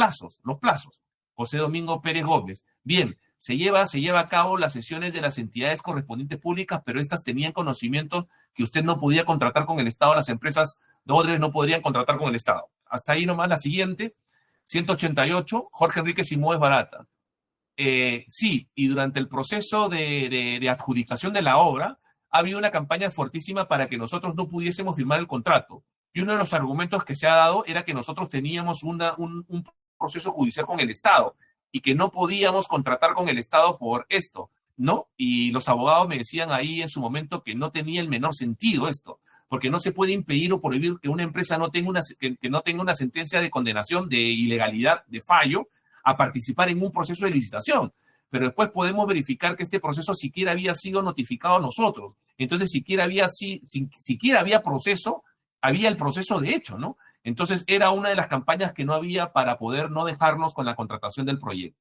los plazos. José Domingo Pérez Gómez. Bien, se lleva a cabo las sesiones de las entidades correspondientes públicas, pero estas tenían conocimientos que usted no podía contratar con el Estado, las empresas de Odebrecht no podrían contratar con el Estado. Hasta ahí nomás la siguiente, 188, Jorge Enrique Simões Barata. Sí, y durante el proceso de adjudicación de la obra, ha habido una campaña fuertísima para que nosotros no pudiésemos firmar el contrato. Y uno de los argumentos que se ha dado era que nosotros teníamos un proceso judicial con el Estado y que no podíamos contratar con el Estado por esto, ¿no? Y los abogados me decían ahí en su momento que no tenía el menor sentido esto, porque no se puede impedir o prohibir que una empresa no tenga que no tenga una sentencia de condenación de ilegalidad, de fallo, a participar en un proceso de licitación. Pero después podemos verificar que este proceso siquiera había sido notificado a nosotros. Entonces, siquiera había proceso, había el proceso de hecho, ¿no? Entonces, era una de las campañas que no había para poder no dejarnos con la contratación del proyecto.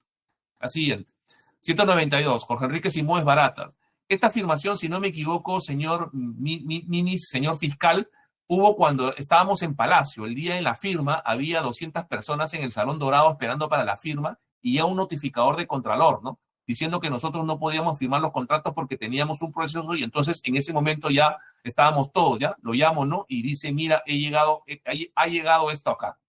La siguiente. 192, Jorge Enrique Simões Barata. Esta afirmación, si no me equivoco, señor señor fiscal, hubo cuando estábamos en Palacio. El día de la firma había 200 personas en el Salón Dorado esperando para la firma y ya un notificador de Contralor, ¿no? Diciendo que nosotros no podíamos firmar los contratos porque teníamos un proceso y entonces en ese momento ya estábamos todos, ya lo llamo, ¿no? Y dice, mira, ha llegado esto acá.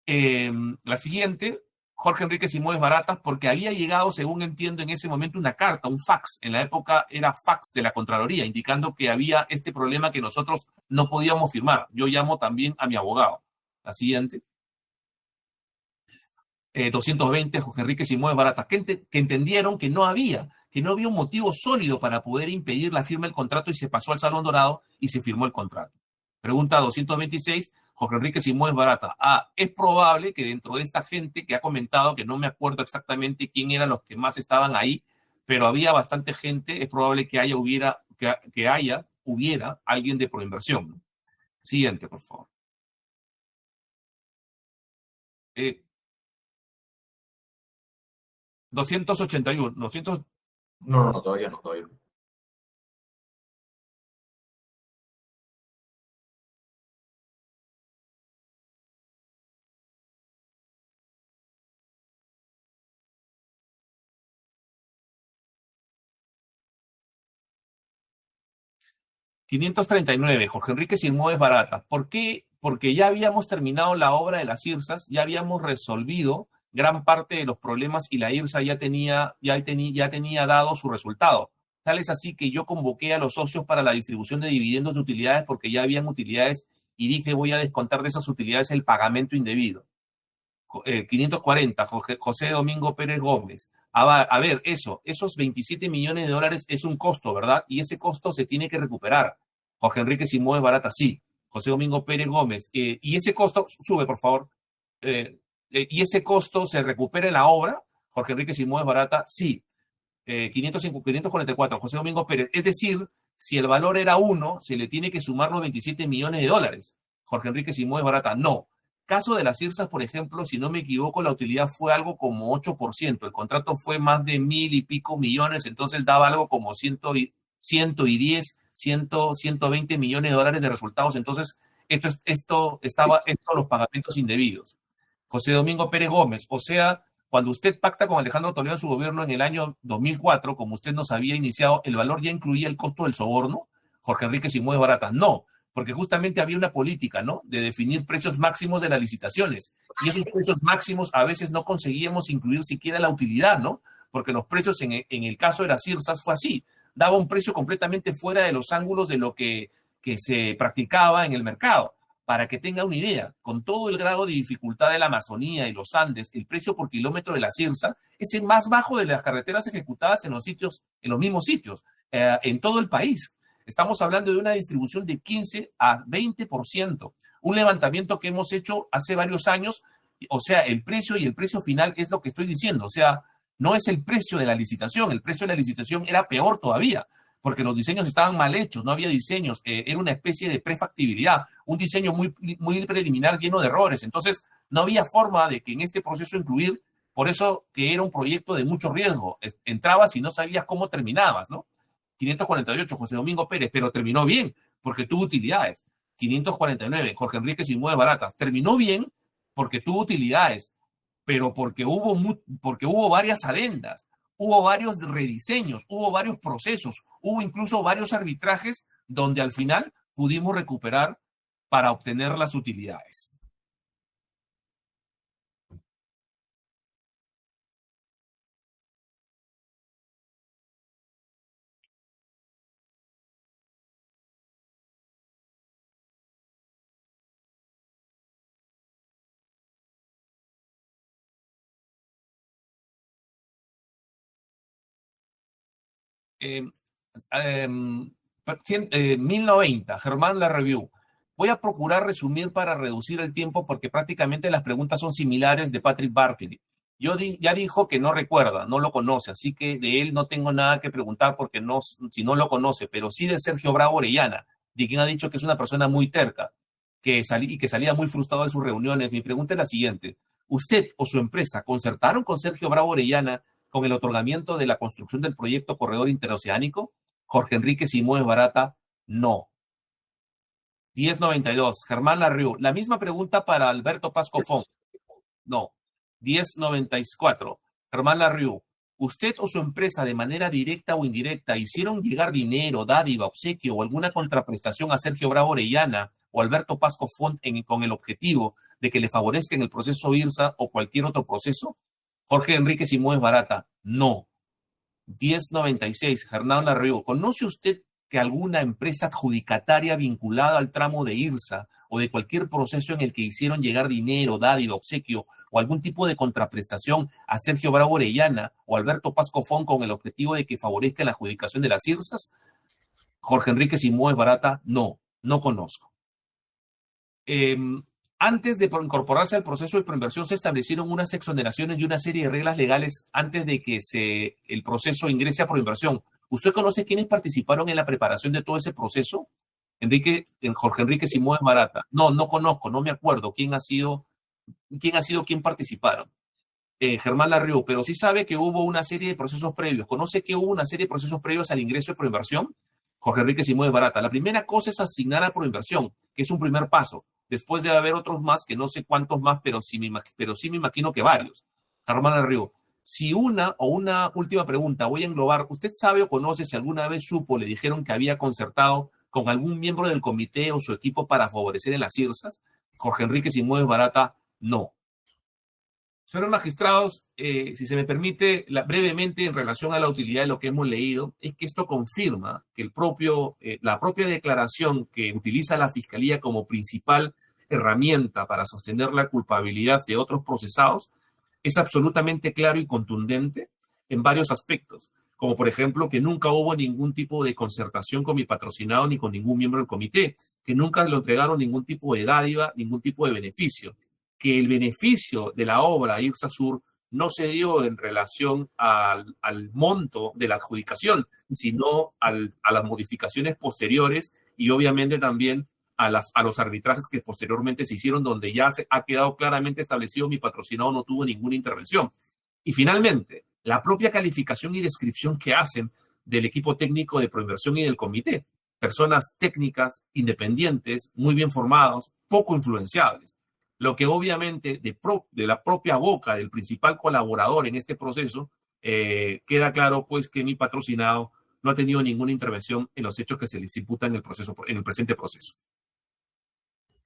La siguiente, Jorge Enrique Simões Barata, porque había llegado, según entiendo, en ese momento una carta, un fax. En la época era fax de la Contraloría, indicando que había este problema que nosotros no podíamos firmar. Yo llamo también a mi abogado. La siguiente. 220, Jorge Enrique Simões Barata, que entendieron que no había un motivo sólido para poder impedir la firma del contrato y se pasó al Salón Dorado y se firmó el contrato. Pregunta 226, Jorge Enrique Simões Barata. Es probable que dentro de esta gente que ha comentado, que no me acuerdo exactamente quién eran los que más estaban ahí, pero había bastante gente, es probable que hubiera alguien de Proinversión, ¿no? Siguiente, por favor. 281, 200. No, todavía no. 539, Jorge Enrique Simões Barata. ¿Por qué? Porque ya habíamos terminado la obra de las IRSAs, ya habíamos resolvido gran parte de los problemas y la IRSA ya tenía dado su resultado. Tal es así que yo convoqué a los socios para la distribución de dividendos de utilidades porque ya habían utilidades y dije voy a descontar de esas utilidades el pagamento indebido. 540, José Domingo Pérez Gómez. A ver, esos 27 millones de dólares es un costo, ¿verdad? Y ese costo se tiene que recuperar. Jorge Enrique Simões Barata, sí. José Domingo Pérez Gómez. Y ese costo, sube por favor. Y ese costo se recupera en la obra. Jorge Enrique Simões Barata, sí. 544, José Domingo Pérez. Es decir, si el valor era 1, se le tiene que sumar los 27 millones de dólares. Jorge Enrique Simões Barata, no. Caso de las IRSAs, por ejemplo, si no me equivoco, la utilidad fue algo como 8%. El contrato fue más de 1,000 y pico millones, entonces daba algo como 110, 120 millones de dólares de resultados. Entonces, esto los pagamentos indebidos. José Domingo Pérez Gómez, o sea, cuando usted pacta con Alejandro Toledo en su gobierno en el año 2004, como usted nos había iniciado, ¿el valor ya incluía el costo del soborno? Jorge Enrique Simões Barata, no. Porque justamente había una política, ¿no?, de definir precios máximos de las licitaciones. Y esos precios máximos a veces no conseguíamos incluir siquiera la utilidad, ¿no? Porque los precios en el caso de las IRSAs fue así. Daba un precio completamente fuera de los ángulos de lo que se practicaba en el mercado. Para que tenga una idea, con todo el grado de dificultad de la Amazonía y los Andes, el precio por kilómetro de la IRSA es el más bajo de las carreteras ejecutadas en los mismos sitios, en todo el país. Estamos hablando de una distribución de 15 a 20%, un levantamiento que hemos hecho hace varios años. O sea, el precio y el precio final es lo que estoy diciendo. O sea, no es el precio de la licitación. El precio de la licitación era peor todavía, porque los diseños estaban mal hechos, no había diseños, era una especie de prefactibilidad, un diseño muy, muy preliminar lleno de errores. Entonces, no había forma de que en este proceso incluir, por eso que era un proyecto de mucho riesgo. Entrabas y no sabías cómo terminabas, ¿no? 548, José Domingo Pérez, pero terminó bien, porque tuvo utilidades. 549, Jorge Enrique Simões Barata, terminó bien porque tuvo utilidades, pero porque hubo varias adendas. hubo varios rediseños, hubo varios procesos, hubo incluso varios arbitrajes donde al final pudimos recuperar para obtener las utilidades. Eh, 1090, Germán La Review. Voy a procurar resumir para reducir el tiempo porque prácticamente las preguntas son similares de Patrick Barkley. Ya dijo que no recuerda, no lo conoce, así que de él no tengo nada que preguntar porque si no lo conoce, pero sí de Sergio Bravo Orellana, de quien ha dicho que es una persona muy terca y que salía muy frustrado de sus reuniones. Mi pregunta es la siguiente. ¿Usted o su empresa concertaron con Sergio Bravo Orellana con el otorgamiento de la construcción del proyecto Corredor Interoceánico? Jorge Enrique Simões Barata, no. 1092, Germán Larriu. La misma pregunta para Alberto Pascofón. No. 1094, Germán Larriu. ¿Usted o su empresa de manera directa o indirecta hicieron llegar dinero, dádiva, obsequio o alguna contraprestación a Sergio Bravo Orellana o Alberto Pascofón con el objetivo de que le favorezca en el proceso IRSA o cualquier otro proceso? Jorge Enrique Simões Barata, no. 1096, Germán Larriu. ¿Conoce usted que alguna empresa adjudicataria vinculada al tramo de IRSA o de cualquier proceso en el que hicieron llegar dinero, dádiva, obsequio o algún tipo de contraprestación a Sergio Bravo Orellana o Alberto Pascofón con el objetivo de que favorezca la adjudicación de las IRSAs? Jorge Enrique Simões Barata, no conozco. Antes de incorporarse al proceso de proinversión se establecieron unas exoneraciones y una serie de reglas legales antes de que el proceso ingrese a proinversión. ¿Usted conoce quiénes participaron en la preparación de todo ese proceso? Jorge Enrique Simões Barata. No conozco, no me acuerdo quién participaron. Germán Larriu, pero sí sabe que hubo una serie de procesos previos. ¿Conoce que hubo una serie de procesos previos al ingreso de proinversión? Jorge Enrique Simões Barata. La primera cosa es asignar a proinversión, que es un primer paso. Después debe haber otros más, que no sé cuántos más, pero sí me imagino que varios. Germán Larriu. Si una última pregunta voy a englobar, ¿usted sabe o conoce si alguna vez supo, le dijeron que había concertado con algún miembro del comité o su equipo para favorecer en las IRSAs? Jorge Enrique Simões Barata, no. Señores magistrados, si se me permite, brevemente en relación a la utilidad de lo que hemos leído, es que esto confirma que la propia declaración que utiliza la Fiscalía como principal herramienta para sostener la culpabilidad de otros procesados es absolutamente claro y contundente en varios aspectos, como por ejemplo que nunca hubo ningún tipo de concertación con mi patrocinado ni con ningún miembro del comité, que nunca le entregaron ningún tipo de dádiva, ningún tipo de beneficio, que el beneficio de la obra IRSA Sur no se dio en relación al monto de la adjudicación, sino a las modificaciones posteriores y obviamente también a los arbitrajes que posteriormente se hicieron, donde ya ha quedado claramente establecido mi patrocinado no tuvo ninguna intervención. Y finalmente, la propia calificación y descripción que hacen del equipo técnico de proinversión y del comité. Personas técnicas, independientes, muy bien formados, poco influenciables. Lo que obviamente de la propia boca del principal colaborador en este proceso, queda claro pues que mi patrocinado no ha tenido ninguna intervención en los hechos que se les imputan en el presente proceso.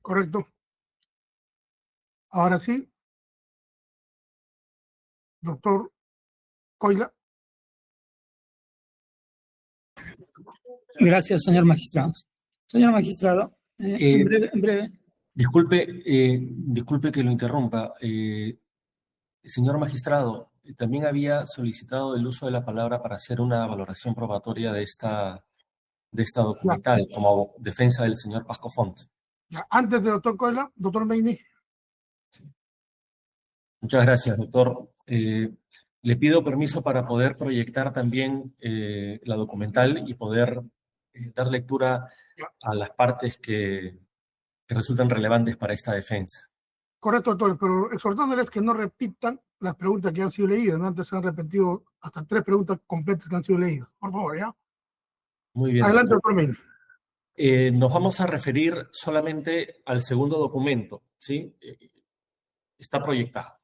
Correcto. Ahora sí, doctor Coila. Gracias, señor magistrado. Señor magistrado, en breve. Disculpe que lo interrumpa. Señor magistrado, también había solicitado el uso de la palabra para hacer una valoración probatoria de esta documental como defensa del señor Pascofont. Ya, antes del doctor Coila, doctor Meini. Sí. Muchas gracias, doctor. Le pido permiso para poder proyectar también la documental y poder dar lectura a las partes que resultan relevantes para esta defensa. Correcto, doctor, pero exhortándoles que no repitan las preguntas que han sido leídas, ¿no? Antes se han repetido hasta 3 preguntas completas que han sido leídas. Por favor, ¿ya? Muy bien. Adelante, doctor Meini. Nos vamos a referir solamente al segundo documento, ¿sí? Está proyectado.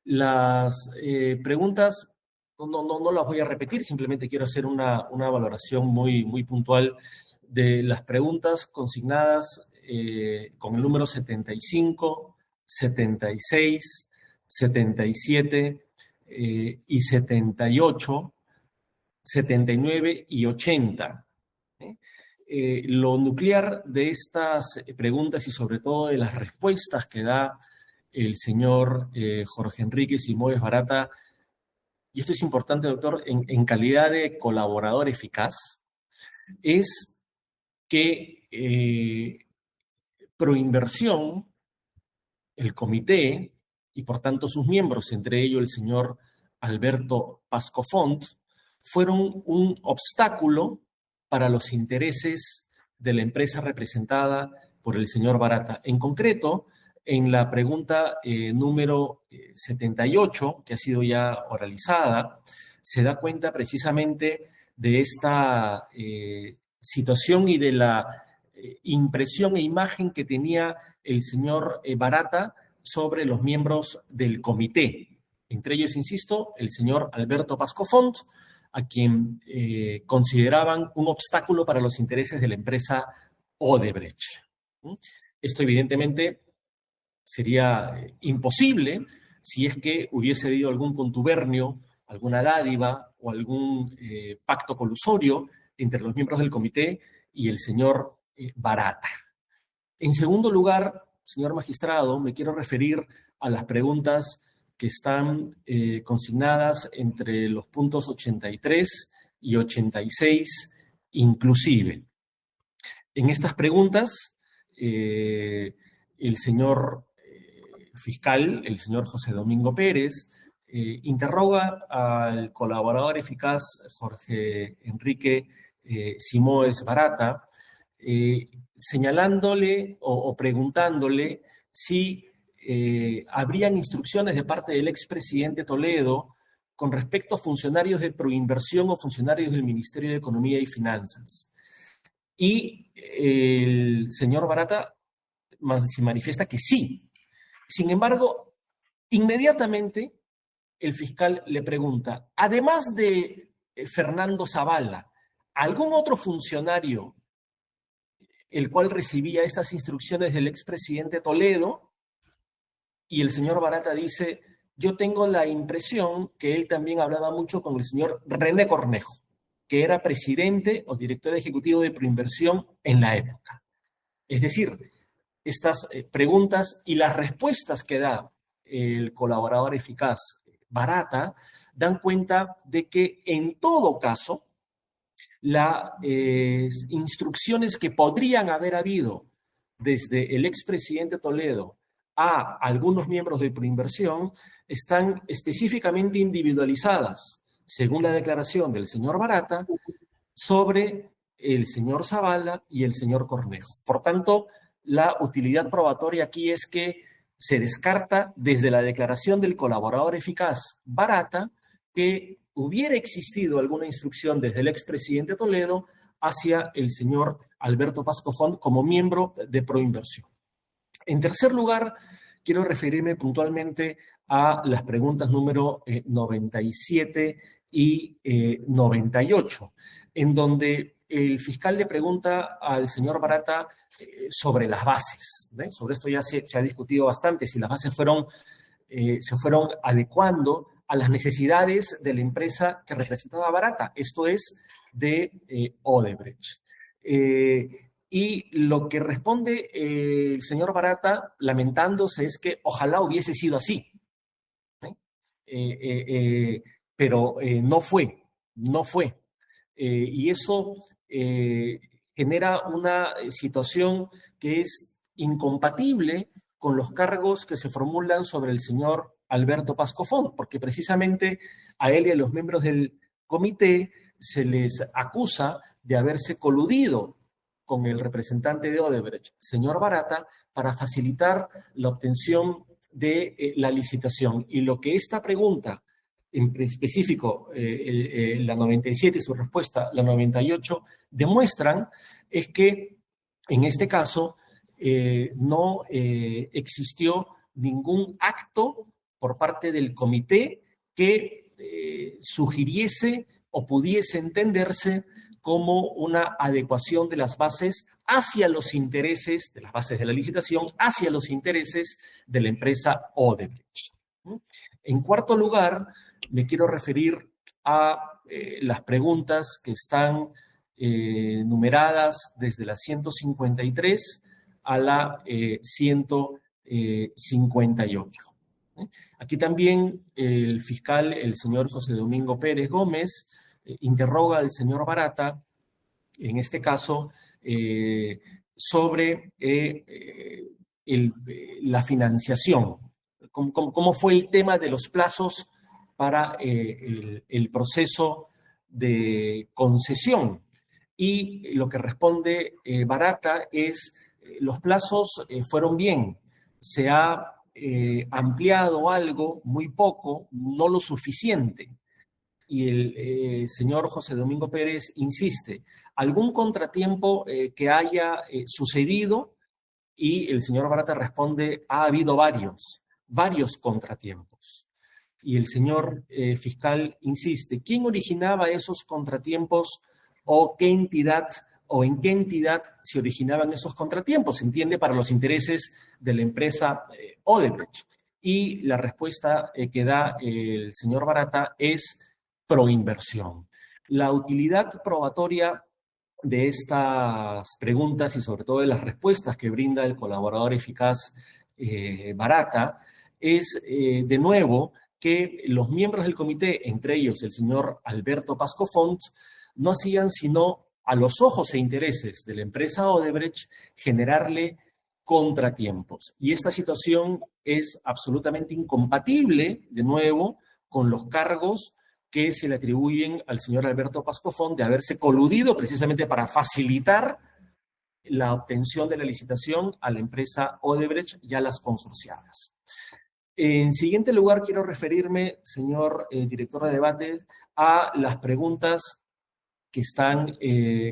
Las preguntas no las voy a repetir, simplemente quiero hacer una valoración muy puntual de las preguntas consignadas con el número 75, 76, 77 y 78, 79 y 80. Lo nuclear de estas preguntas y sobre todo de las respuestas que da el señor Jorge Enrique Simões Barata, y esto es importante, doctor, en calidad de colaborador eficaz, es que Proinversión, el comité, y por tanto sus miembros, entre ellos el señor Alberto Pascofont, fueron un obstáculo para los intereses de la empresa representada por el señor Barata. En concreto, en la pregunta número 78, que ha sido ya oralizada, se da cuenta precisamente de esta situación y de la impresión e imagen que tenía el señor Barata sobre los miembros del comité. Entre ellos, insisto, el señor Alberto Pascofont, a quien consideraban un obstáculo para los intereses de la empresa Odebrecht. Esto, evidentemente, sería imposible si es que hubiese habido algún contubernio, alguna dádiva o algún pacto colusorio entre los miembros del comité y el señor Barata. En segundo lugar, señor magistrado, me quiero referir a las preguntas que están consignadas entre los puntos 83 y 86 inclusive. En estas preguntas, el señor fiscal, el señor José Domingo Pérez, interroga al colaborador eficaz Jorge Enrique Simões Barata, señalándole o preguntándole si habrían instrucciones de parte del expresidente Toledo con respecto a funcionarios de Proinversión o funcionarios del Ministerio de Economía y Finanzas. Y el señor Barata se manifiesta que sí. Sin embargo, inmediatamente el fiscal le pregunta, además de Fernando Zavala, ¿algún otro funcionario el cual recibía estas instrucciones del expresidente Toledo? Y el señor Barata dice, yo tengo la impresión que él también hablaba mucho con el señor René Cornejo, que era presidente o director ejecutivo de Proinversión en la época. Es decir, estas preguntas y las respuestas que da el colaborador eficaz Barata dan cuenta de que en todo caso las instrucciones que podrían haber habido desde el expresidente Toledo a algunos miembros de Proinversión están específicamente individualizadas, según la declaración del señor Barata, sobre el señor Zavala y el señor Cornejo. Por tanto, la utilidad probatoria aquí es que se descarta desde la declaración del colaborador eficaz Barata que hubiera existido alguna instrucción desde el expresidente Toledo hacia el señor Alberto Pascofont como miembro de Proinversión. En tercer lugar, quiero referirme puntualmente a las preguntas número 97 y 98, en donde el fiscal le pregunta al señor Barata sobre las bases. Sobre esto ya se ha discutido bastante, si las bases se fueron adecuando a las necesidades de la empresa que representaba Barata, esto es, de Odebrecht. Y lo que responde el señor Barata, lamentándose, es que ojalá hubiese sido así. Pero no fue. Y eso genera una situación que es incompatible con los cargos que se formulan sobre el señor Alberto Pascofont, porque precisamente a él y a los miembros del comité se les acusa de haberse coludido con el representante de Odebrecht, señor Barata, para facilitar la obtención de la licitación. Y lo que esta pregunta, en específico la 97 y su respuesta, la 98, demuestran es que en este caso no existió ningún acto por parte del comité que sugiriese o pudiese entenderse como una adecuación de las bases hacia los intereses, de las bases de la licitación, hacia los intereses de la empresa Odebrecht. En cuarto lugar, me quiero referir a las preguntas que están numeradas desde la 153 a la 158. Aquí también el fiscal, el señor José Domingo Pérez Gómez, interroga al señor Barata, en este caso, sobre la financiación. ¿Cómo fue el tema de los plazos para el proceso de concesión? Y lo que responde Barata es, los plazos fueron bien, se ha ampliado algo, muy poco, no lo suficiente. Y el señor José Domingo Pérez insiste, ¿algún contratiempo que haya sucedido? Y el señor Barata responde, ha habido varios contratiempos. Y el señor fiscal insiste, ¿quién originaba esos contratiempos o qué entidad o en qué entidad se originaban esos contratiempos? Se entiende, para los intereses de la empresa Odebrecht. Y la respuesta que da el señor Barata es proinversión. La utilidad probatoria de estas preguntas y sobre todo de las respuestas que brinda el colaborador eficaz Barata es, de nuevo, que los miembros del comité, entre ellos el señor Alberto Pascofont, no hacían sino, a los ojos e intereses de la empresa Odebrecht, generarle contratiempos. Y esta situación es absolutamente incompatible, de nuevo, con los cargos que se le atribuyen al señor Alberto Pascofont de haberse coludido precisamente para facilitar la obtención de la licitación a la empresa Odebrecht y a las consorciadas. En siguiente lugar, quiero referirme, señor director de debates, a las preguntas que están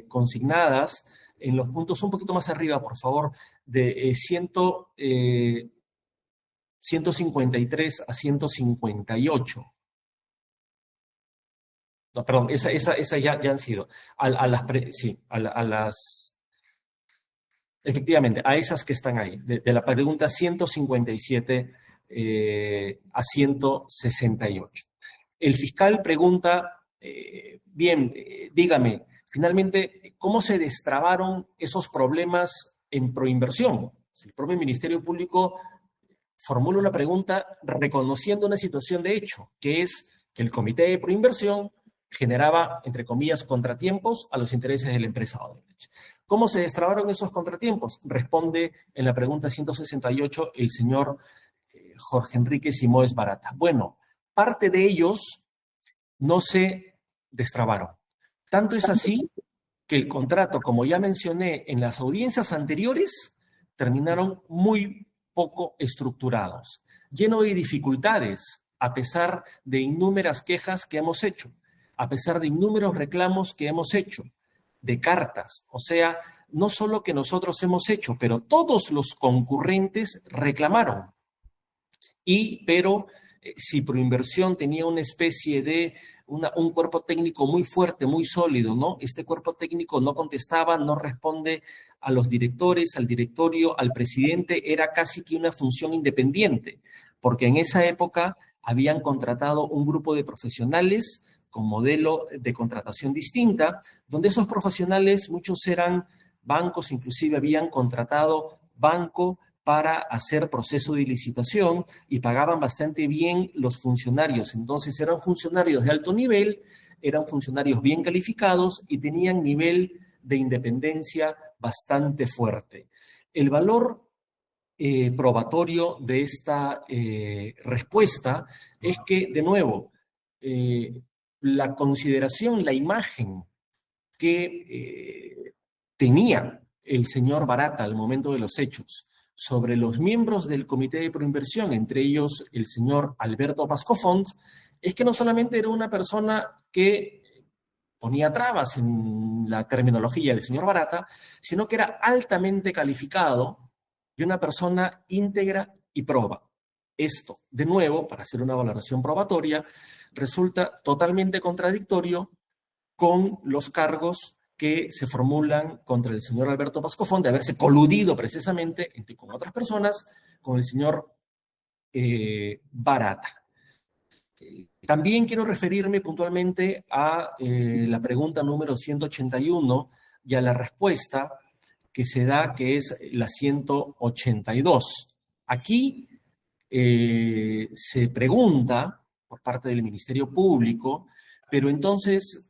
consignadas en los puntos un poquito más arriba, por favor, de 153 a 158. No, perdón, esa ya han sido. Efectivamente, a esas que están ahí, de la pregunta 157 a 168. El fiscal pregunta, bien, dígame, finalmente, ¿cómo se destrabaron esos problemas en proinversión? El propio Ministerio Público formula una pregunta reconociendo una situación de hecho, que es que el Comité de Proinversión generaba, entre comillas, contratiempos a los intereses de la empresa Odebrecht. ¿Cómo se destrabaron esos contratiempos? Responde en la pregunta 168 el señor Jorge Enrique Simoes Barata. Bueno, parte de ellos no se destrabaron. Tanto es así que el contrato, como ya mencioné en las audiencias anteriores, terminaron muy poco estructurados, lleno de dificultades, a pesar de innúmeras quejas que hemos hecho, a pesar de innúmeros reclamos que hemos hecho, de cartas. O sea, no solo que nosotros hemos hecho, pero todos los concurrentes reclamaron. Pero si Proinversión tenía una especie de un cuerpo técnico muy fuerte, muy sólido, ¿no? Este cuerpo técnico no contestaba, no responde a los directores, al directorio, al presidente, era casi que una función independiente, porque en esa época habían contratado un grupo de profesionales con modelo de contratación distinta, donde esos profesionales, muchos eran bancos, inclusive habían contratado banco para hacer proceso de licitación y pagaban bastante bien los funcionarios. Entonces eran funcionarios de alto nivel, eran funcionarios bien calificados y tenían nivel de independencia bastante fuerte. El valor probatorio de esta respuesta es que, de nuevo, la consideración, la imagen que tenía el señor Barata al momento de los hechos sobre los miembros del Comité de Proinversión, entre ellos el señor Alberto Pascofont, es que no solamente era una persona que ponía trabas en la terminología del señor Barata, sino que era altamente calificado y una persona íntegra y proba. Esto, de nuevo, para hacer una valoración probatoria, resulta totalmente contradictorio con los cargos que se formulan contra el señor Alberto Pascofont de haberse coludido precisamente con otras personas con el señor Barata. También quiero referirme puntualmente a la pregunta número 181 y a la respuesta que se da, que es la 182. Aquí se pregunta por parte del Ministerio Público, pero entonces,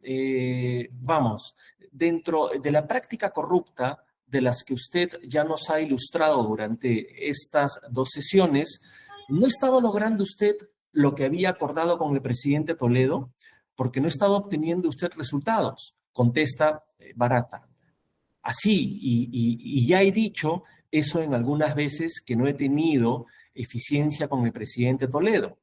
vamos, dentro de la práctica corrupta de las que usted ya nos ha ilustrado durante estas 2 sesiones, ¿no estaba logrando usted lo que había acordado con el presidente Toledo? Porque no estaba obteniendo usted resultados, contesta Barata. Así, y ya he dicho eso en algunas veces, que no he tenido eficiencia con el presidente Toledo,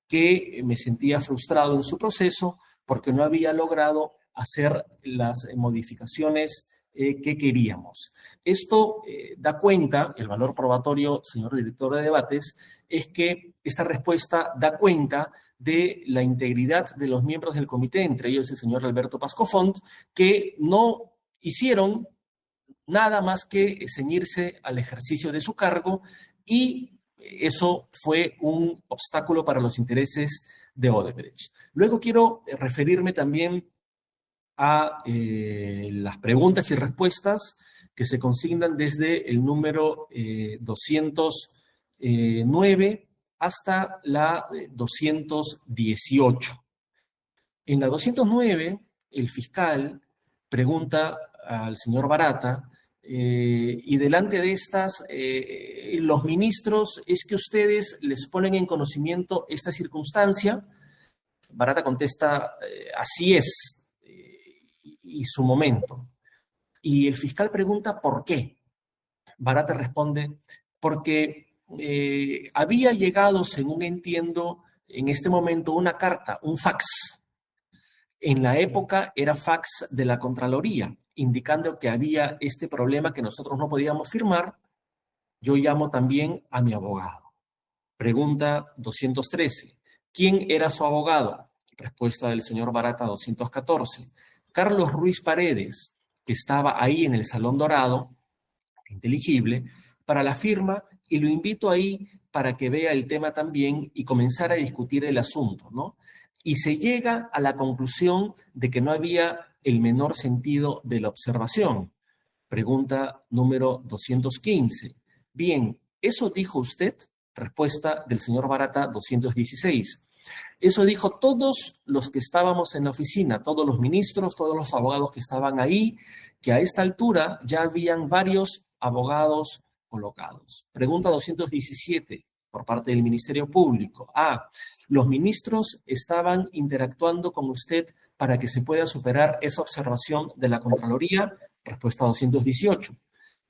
que me sentía frustrado en su proceso porque no había logrado hacer las modificaciones que queríamos. Esto da cuenta, el valor probatorio, señor director de debates, es que esta respuesta da cuenta de la integridad de los miembros del comité, entre ellos el señor Alberto Pascofont, que no hicieron nada más que ceñirse al ejercicio de su cargo, y eso fue un obstáculo para los intereses de Odebrecht. Luego quiero referirme también a las preguntas y respuestas que se consignan desde el número 209 hasta la 218. En la 209, el fiscal pregunta al señor Barata, y delante de estas, los ministros, ¿es que ustedes les ponen en conocimiento esta circunstancia? Barata contesta, así es, y su momento. Y el fiscal pregunta, ¿por qué? Barata responde, porque había llegado, según entiendo, en este momento una carta, un fax. En la época era fax de la Contraloría, indicando que había este problema que nosotros no podíamos firmar. Yo llamo también a mi abogado. Pregunta 213. ¿Quién era su abogado? Respuesta del señor Barata 214. Carlos Ruiz Paredes, que estaba ahí en el Salón Dorado, inteligible, para la firma, y lo invito ahí para que vea el tema también y comenzar a discutir el asunto, ¿no? Y se llega a la conclusión de que no había el menor sentido de la observación. Pregunta número 215. Bien, ¿eso dijo usted? Respuesta del señor Barata 216. Eso dijo todos los que estábamos en la oficina, todos los ministros, todos los abogados que estaban ahí, que a esta altura ya habían varios abogados colocados. Pregunta 217 por parte del Ministerio Público. Los ministros estaban interactuando con usted para que se pueda superar esa observación de la Contraloría. Respuesta 218.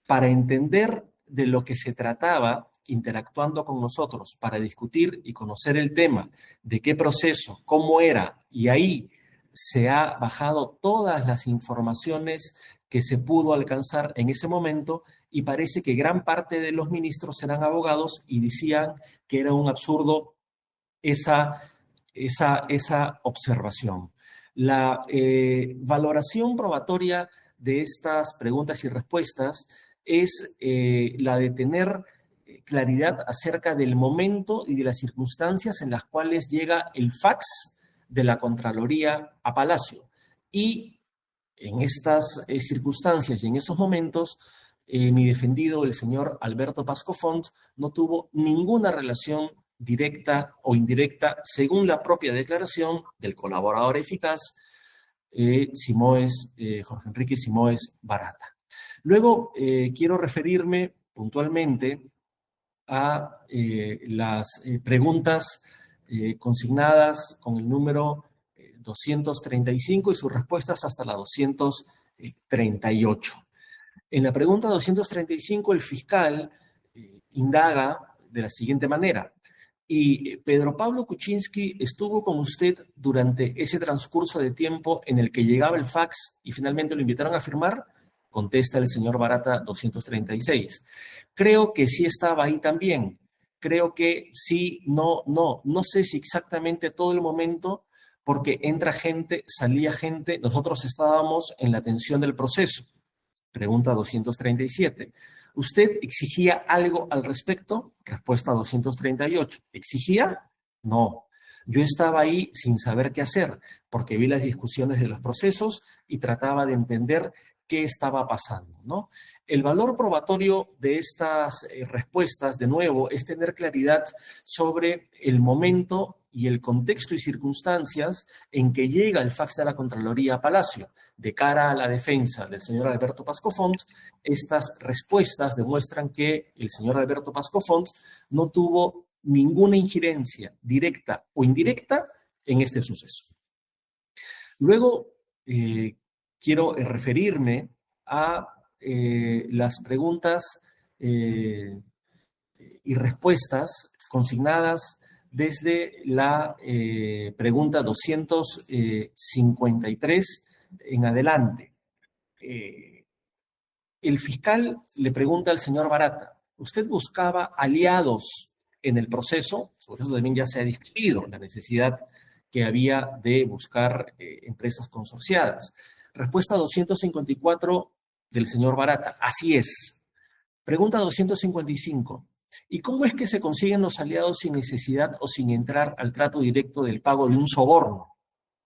Para entender de lo que se trataba, interactuando con nosotros para discutir y conocer el tema, de qué proceso, cómo era, y ahí se ha bajado todas las informaciones que se pudo alcanzar en ese momento, y parece que gran parte de los ministros eran abogados y decían que era un absurdo esa observación. La valoración probatoria de estas preguntas y respuestas es la de tener claridad acerca del momento y de las circunstancias en las cuales llega el fax de la Contraloría a Palacio. Y en estas circunstancias y en esos momentos, mi defendido, el señor Alberto Pascofont, no tuvo ninguna relación directa o indirecta, según la propia declaración del colaborador eficaz, Jorge Enrique Simoes Barata. Luego, quiero referirme puntualmente a las preguntas consignadas con el número 235 y sus respuestas hasta la 238. En la pregunta 235, el fiscal indaga de la siguiente manera: ¿y Pedro Pablo Kuczynski estuvo con usted durante ese transcurso de tiempo en el que llegaba el fax y finalmente lo invitaron a firmar? Contesta el señor Barata 236. Creo que sí estaba ahí también. creo que sí, no sé si exactamente todo el momento, porque entra gente, salía gente, nosotros estábamos en la atención del proceso. Pregunta 237. ¿Usted exigía algo al respecto? Respuesta 238. ¿Exigía? No. Yo estaba ahí sin saber qué hacer, porque vi las discusiones de los procesos y trataba de entender qué estaba pasando, ¿no? El valor probatorio de estas respuestas, de nuevo, es tener claridad sobre el momento y el contexto y circunstancias en que llega el fax de la Contraloría a Palacio. De cara a la defensa del señor Alberto Pascofont, estas respuestas demuestran que el señor Alberto Pascofont no tuvo ninguna injerencia directa o indirecta en este suceso. Luego, quiero referirme a las preguntas y respuestas consignadas desde la pregunta 253 en adelante. El fiscal le pregunta al señor Barata, ¿usted buscaba aliados en el proceso? Sobre eso también ya se ha discutido, la necesidad que había de buscar empresas consorciadas. Respuesta 254 del señor Barata, así es. Pregunta 255, ¿y cómo es que se consiguen los aliados sin necesidad o sin entrar al trato directo del pago de un soborno?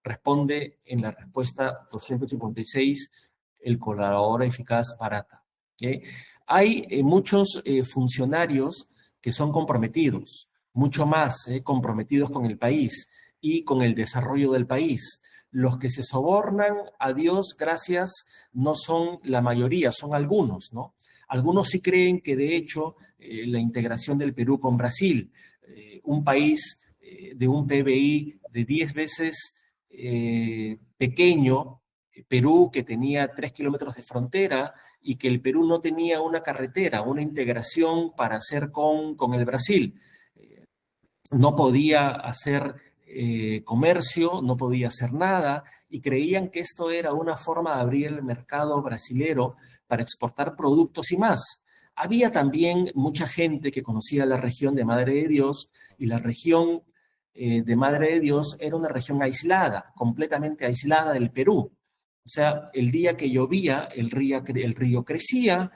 Responde en la respuesta 256 el colaborador eficaz Barata. Hay muchos funcionarios que son comprometidos, mucho más comprometidos con el país y con el desarrollo del país. Los que se sobornan a Dios gracias no son la mayoría, son algunos, ¿no? Algunos sí creen que, de hecho, la integración del Perú con Brasil, un país de un PBI de 10 veces pequeño, Perú que tenía 3 kilómetros de frontera y que el Perú no tenía una carretera, una integración para hacer con el Brasil. No podía hacer comercio, no podía hacer nada y creían que esto era una forma de abrir el mercado brasilero para exportar productos y más. Había también mucha gente que conocía la región de Madre de Dios y la región de Madre de Dios era una región aislada, completamente aislada del Perú. O sea, el día que llovía, el río crecía,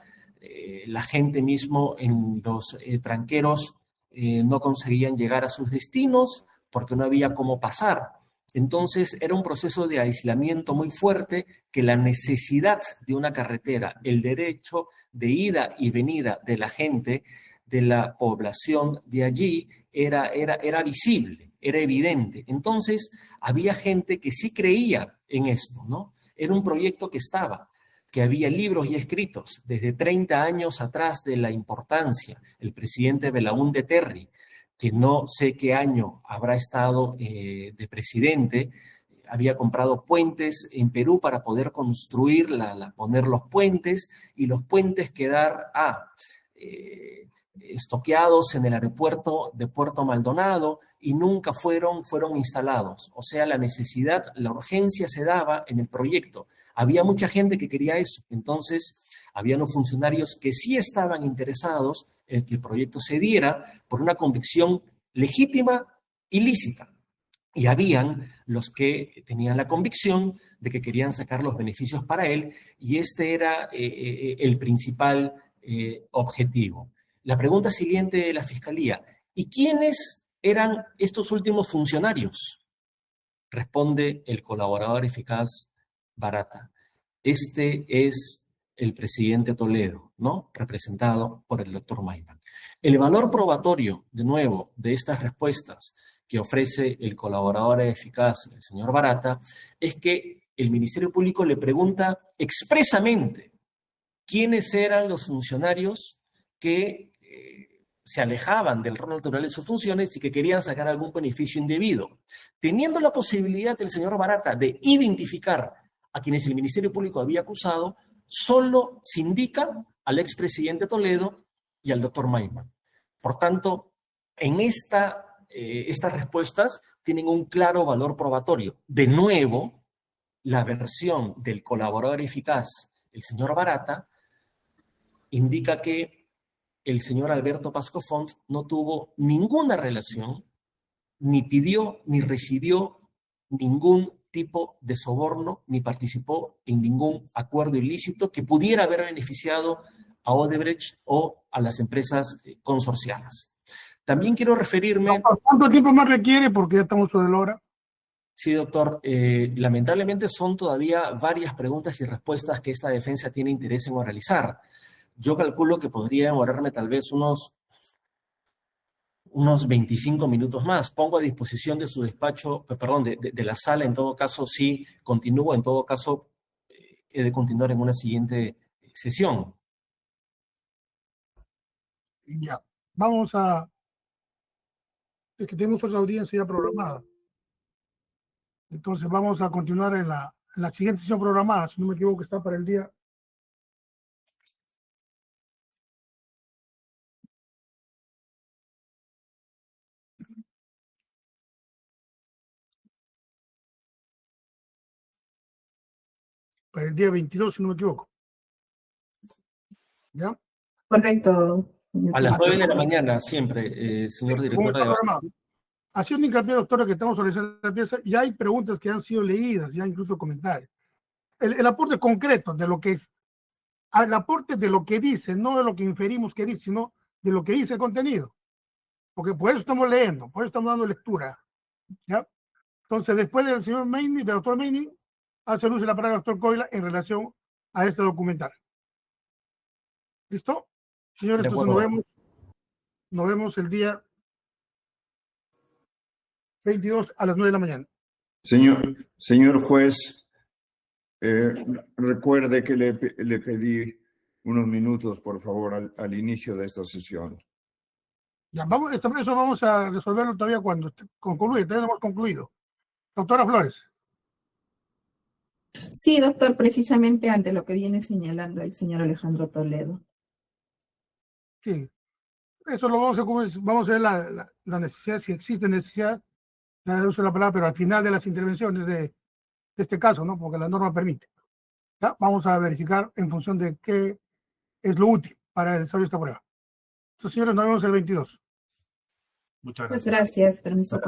la gente mismo en los tranqueros no conseguían llegar a sus destinos porque no había cómo pasar. Entonces era un proceso de aislamiento muy fuerte que la necesidad de una carretera, el derecho de ida y venida de la gente, de la población de allí, era visible, era evidente. Entonces había gente que sí creía en esto, ¿no? Era un proyecto que estaba, que había libros y escritos desde 30 años atrás de la importancia. El presidente Belaúnde Terry, que no sé qué año habrá estado de presidente, había comprado puentes en Perú para poder construir, poner los puentes, y los puentes quedar estoqueados en el aeropuerto de Puerto Maldonado y nunca fueron instalados. O sea, la necesidad, la urgencia se daba en el proyecto. Había mucha gente que quería eso. Entonces, había unos funcionarios que sí estaban interesados en que el proyecto se diera por una convicción legítima y lícita. Y habían los que tenían la convicción de que querían sacar los beneficios para él, y este era el principal objetivo. La pregunta siguiente de la Fiscalía, ¿y quiénes eran estos últimos funcionarios? Responde el colaborador eficaz Barata. Este es el presidente Toledo, ¿no? Representado por el doctor Maiman. El valor probatorio, de nuevo, de estas respuestas que ofrece el colaborador eficaz, el señor Barata, es que el Ministerio Público le pregunta expresamente quiénes eran los funcionarios que se alejaban del rol natural de sus funciones y que querían sacar algún beneficio indebido. Teniendo la posibilidad el señor Barata de identificar a quienes el Ministerio Público había acusado, solo se indica al expresidente Toledo y al doctor Maiman. Por tanto, en estas respuestas tienen un claro valor probatorio. De nuevo, la versión del colaborador eficaz, el señor Barata, indica que el señor Alberto Pasco Font no tuvo ninguna relación, ni pidió, ni recibió ningún tipo de soborno, ni participó en ningún acuerdo ilícito que pudiera haber beneficiado a Odebrecht o a las empresas consorciadas. También quiero referirme... ¿Cuánto tiempo más requiere? Porque ya estamos sobre la hora. Sí, doctor. Lamentablemente son todavía varias preguntas y respuestas que esta defensa tiene interés en oralizar. Yo calculo que podría demorarme tal vez unos 25 minutos más. Pongo a disposición de su despacho, perdón, de la sala, en todo caso, sí continúo, en todo caso, he de continuar en una siguiente sesión. Ya, vamos a... Es que tenemos otra audiencia ya programada. Entonces vamos a continuar en la siguiente sesión programada, si no me equivoco, está para el día... Para el día 22, si no me equivoco. ¿Ya? Correcto. A las 9 de la mañana, siempre, señor director de debate. Haciendo hincapié, doctora, que estamos organizando la pieza, ya hay preguntas que han sido leídas, ya incluso comentarios. El aporte concreto de lo que es, el aporte de lo que dice, no de lo que inferimos que dice, sino de lo que dice el contenido. Porque por eso estamos leyendo, por eso estamos dando lectura. ¿Ya? Entonces, después del señor Meini, del doctor Meini, hace luz de la palabra al doctor Coila en relación a este documental. ¿Listo? Señores, entonces nos vemos el día 22 a las 9 de la mañana. Señor juez, recuerde que le pedí unos minutos, por favor, al inicio de esta sesión. Ya, eso vamos a resolverlo todavía cuando concluya, todavía no hemos concluido. Doctora Flores. Sí, doctor, precisamente ante lo que viene señalando el señor Alejandro Toledo. Sí, eso lo vamos a ver la necesidad, si existe necesidad, de uso de la palabra, pero al final de las intervenciones de este caso, ¿no? Porque la norma permite. ¿Ya? Vamos a verificar en función de qué es lo útil para el desarrollo de esta prueba. Entonces, señores, nos vemos el 22. Muchas Pues gracias. gracias, permiso.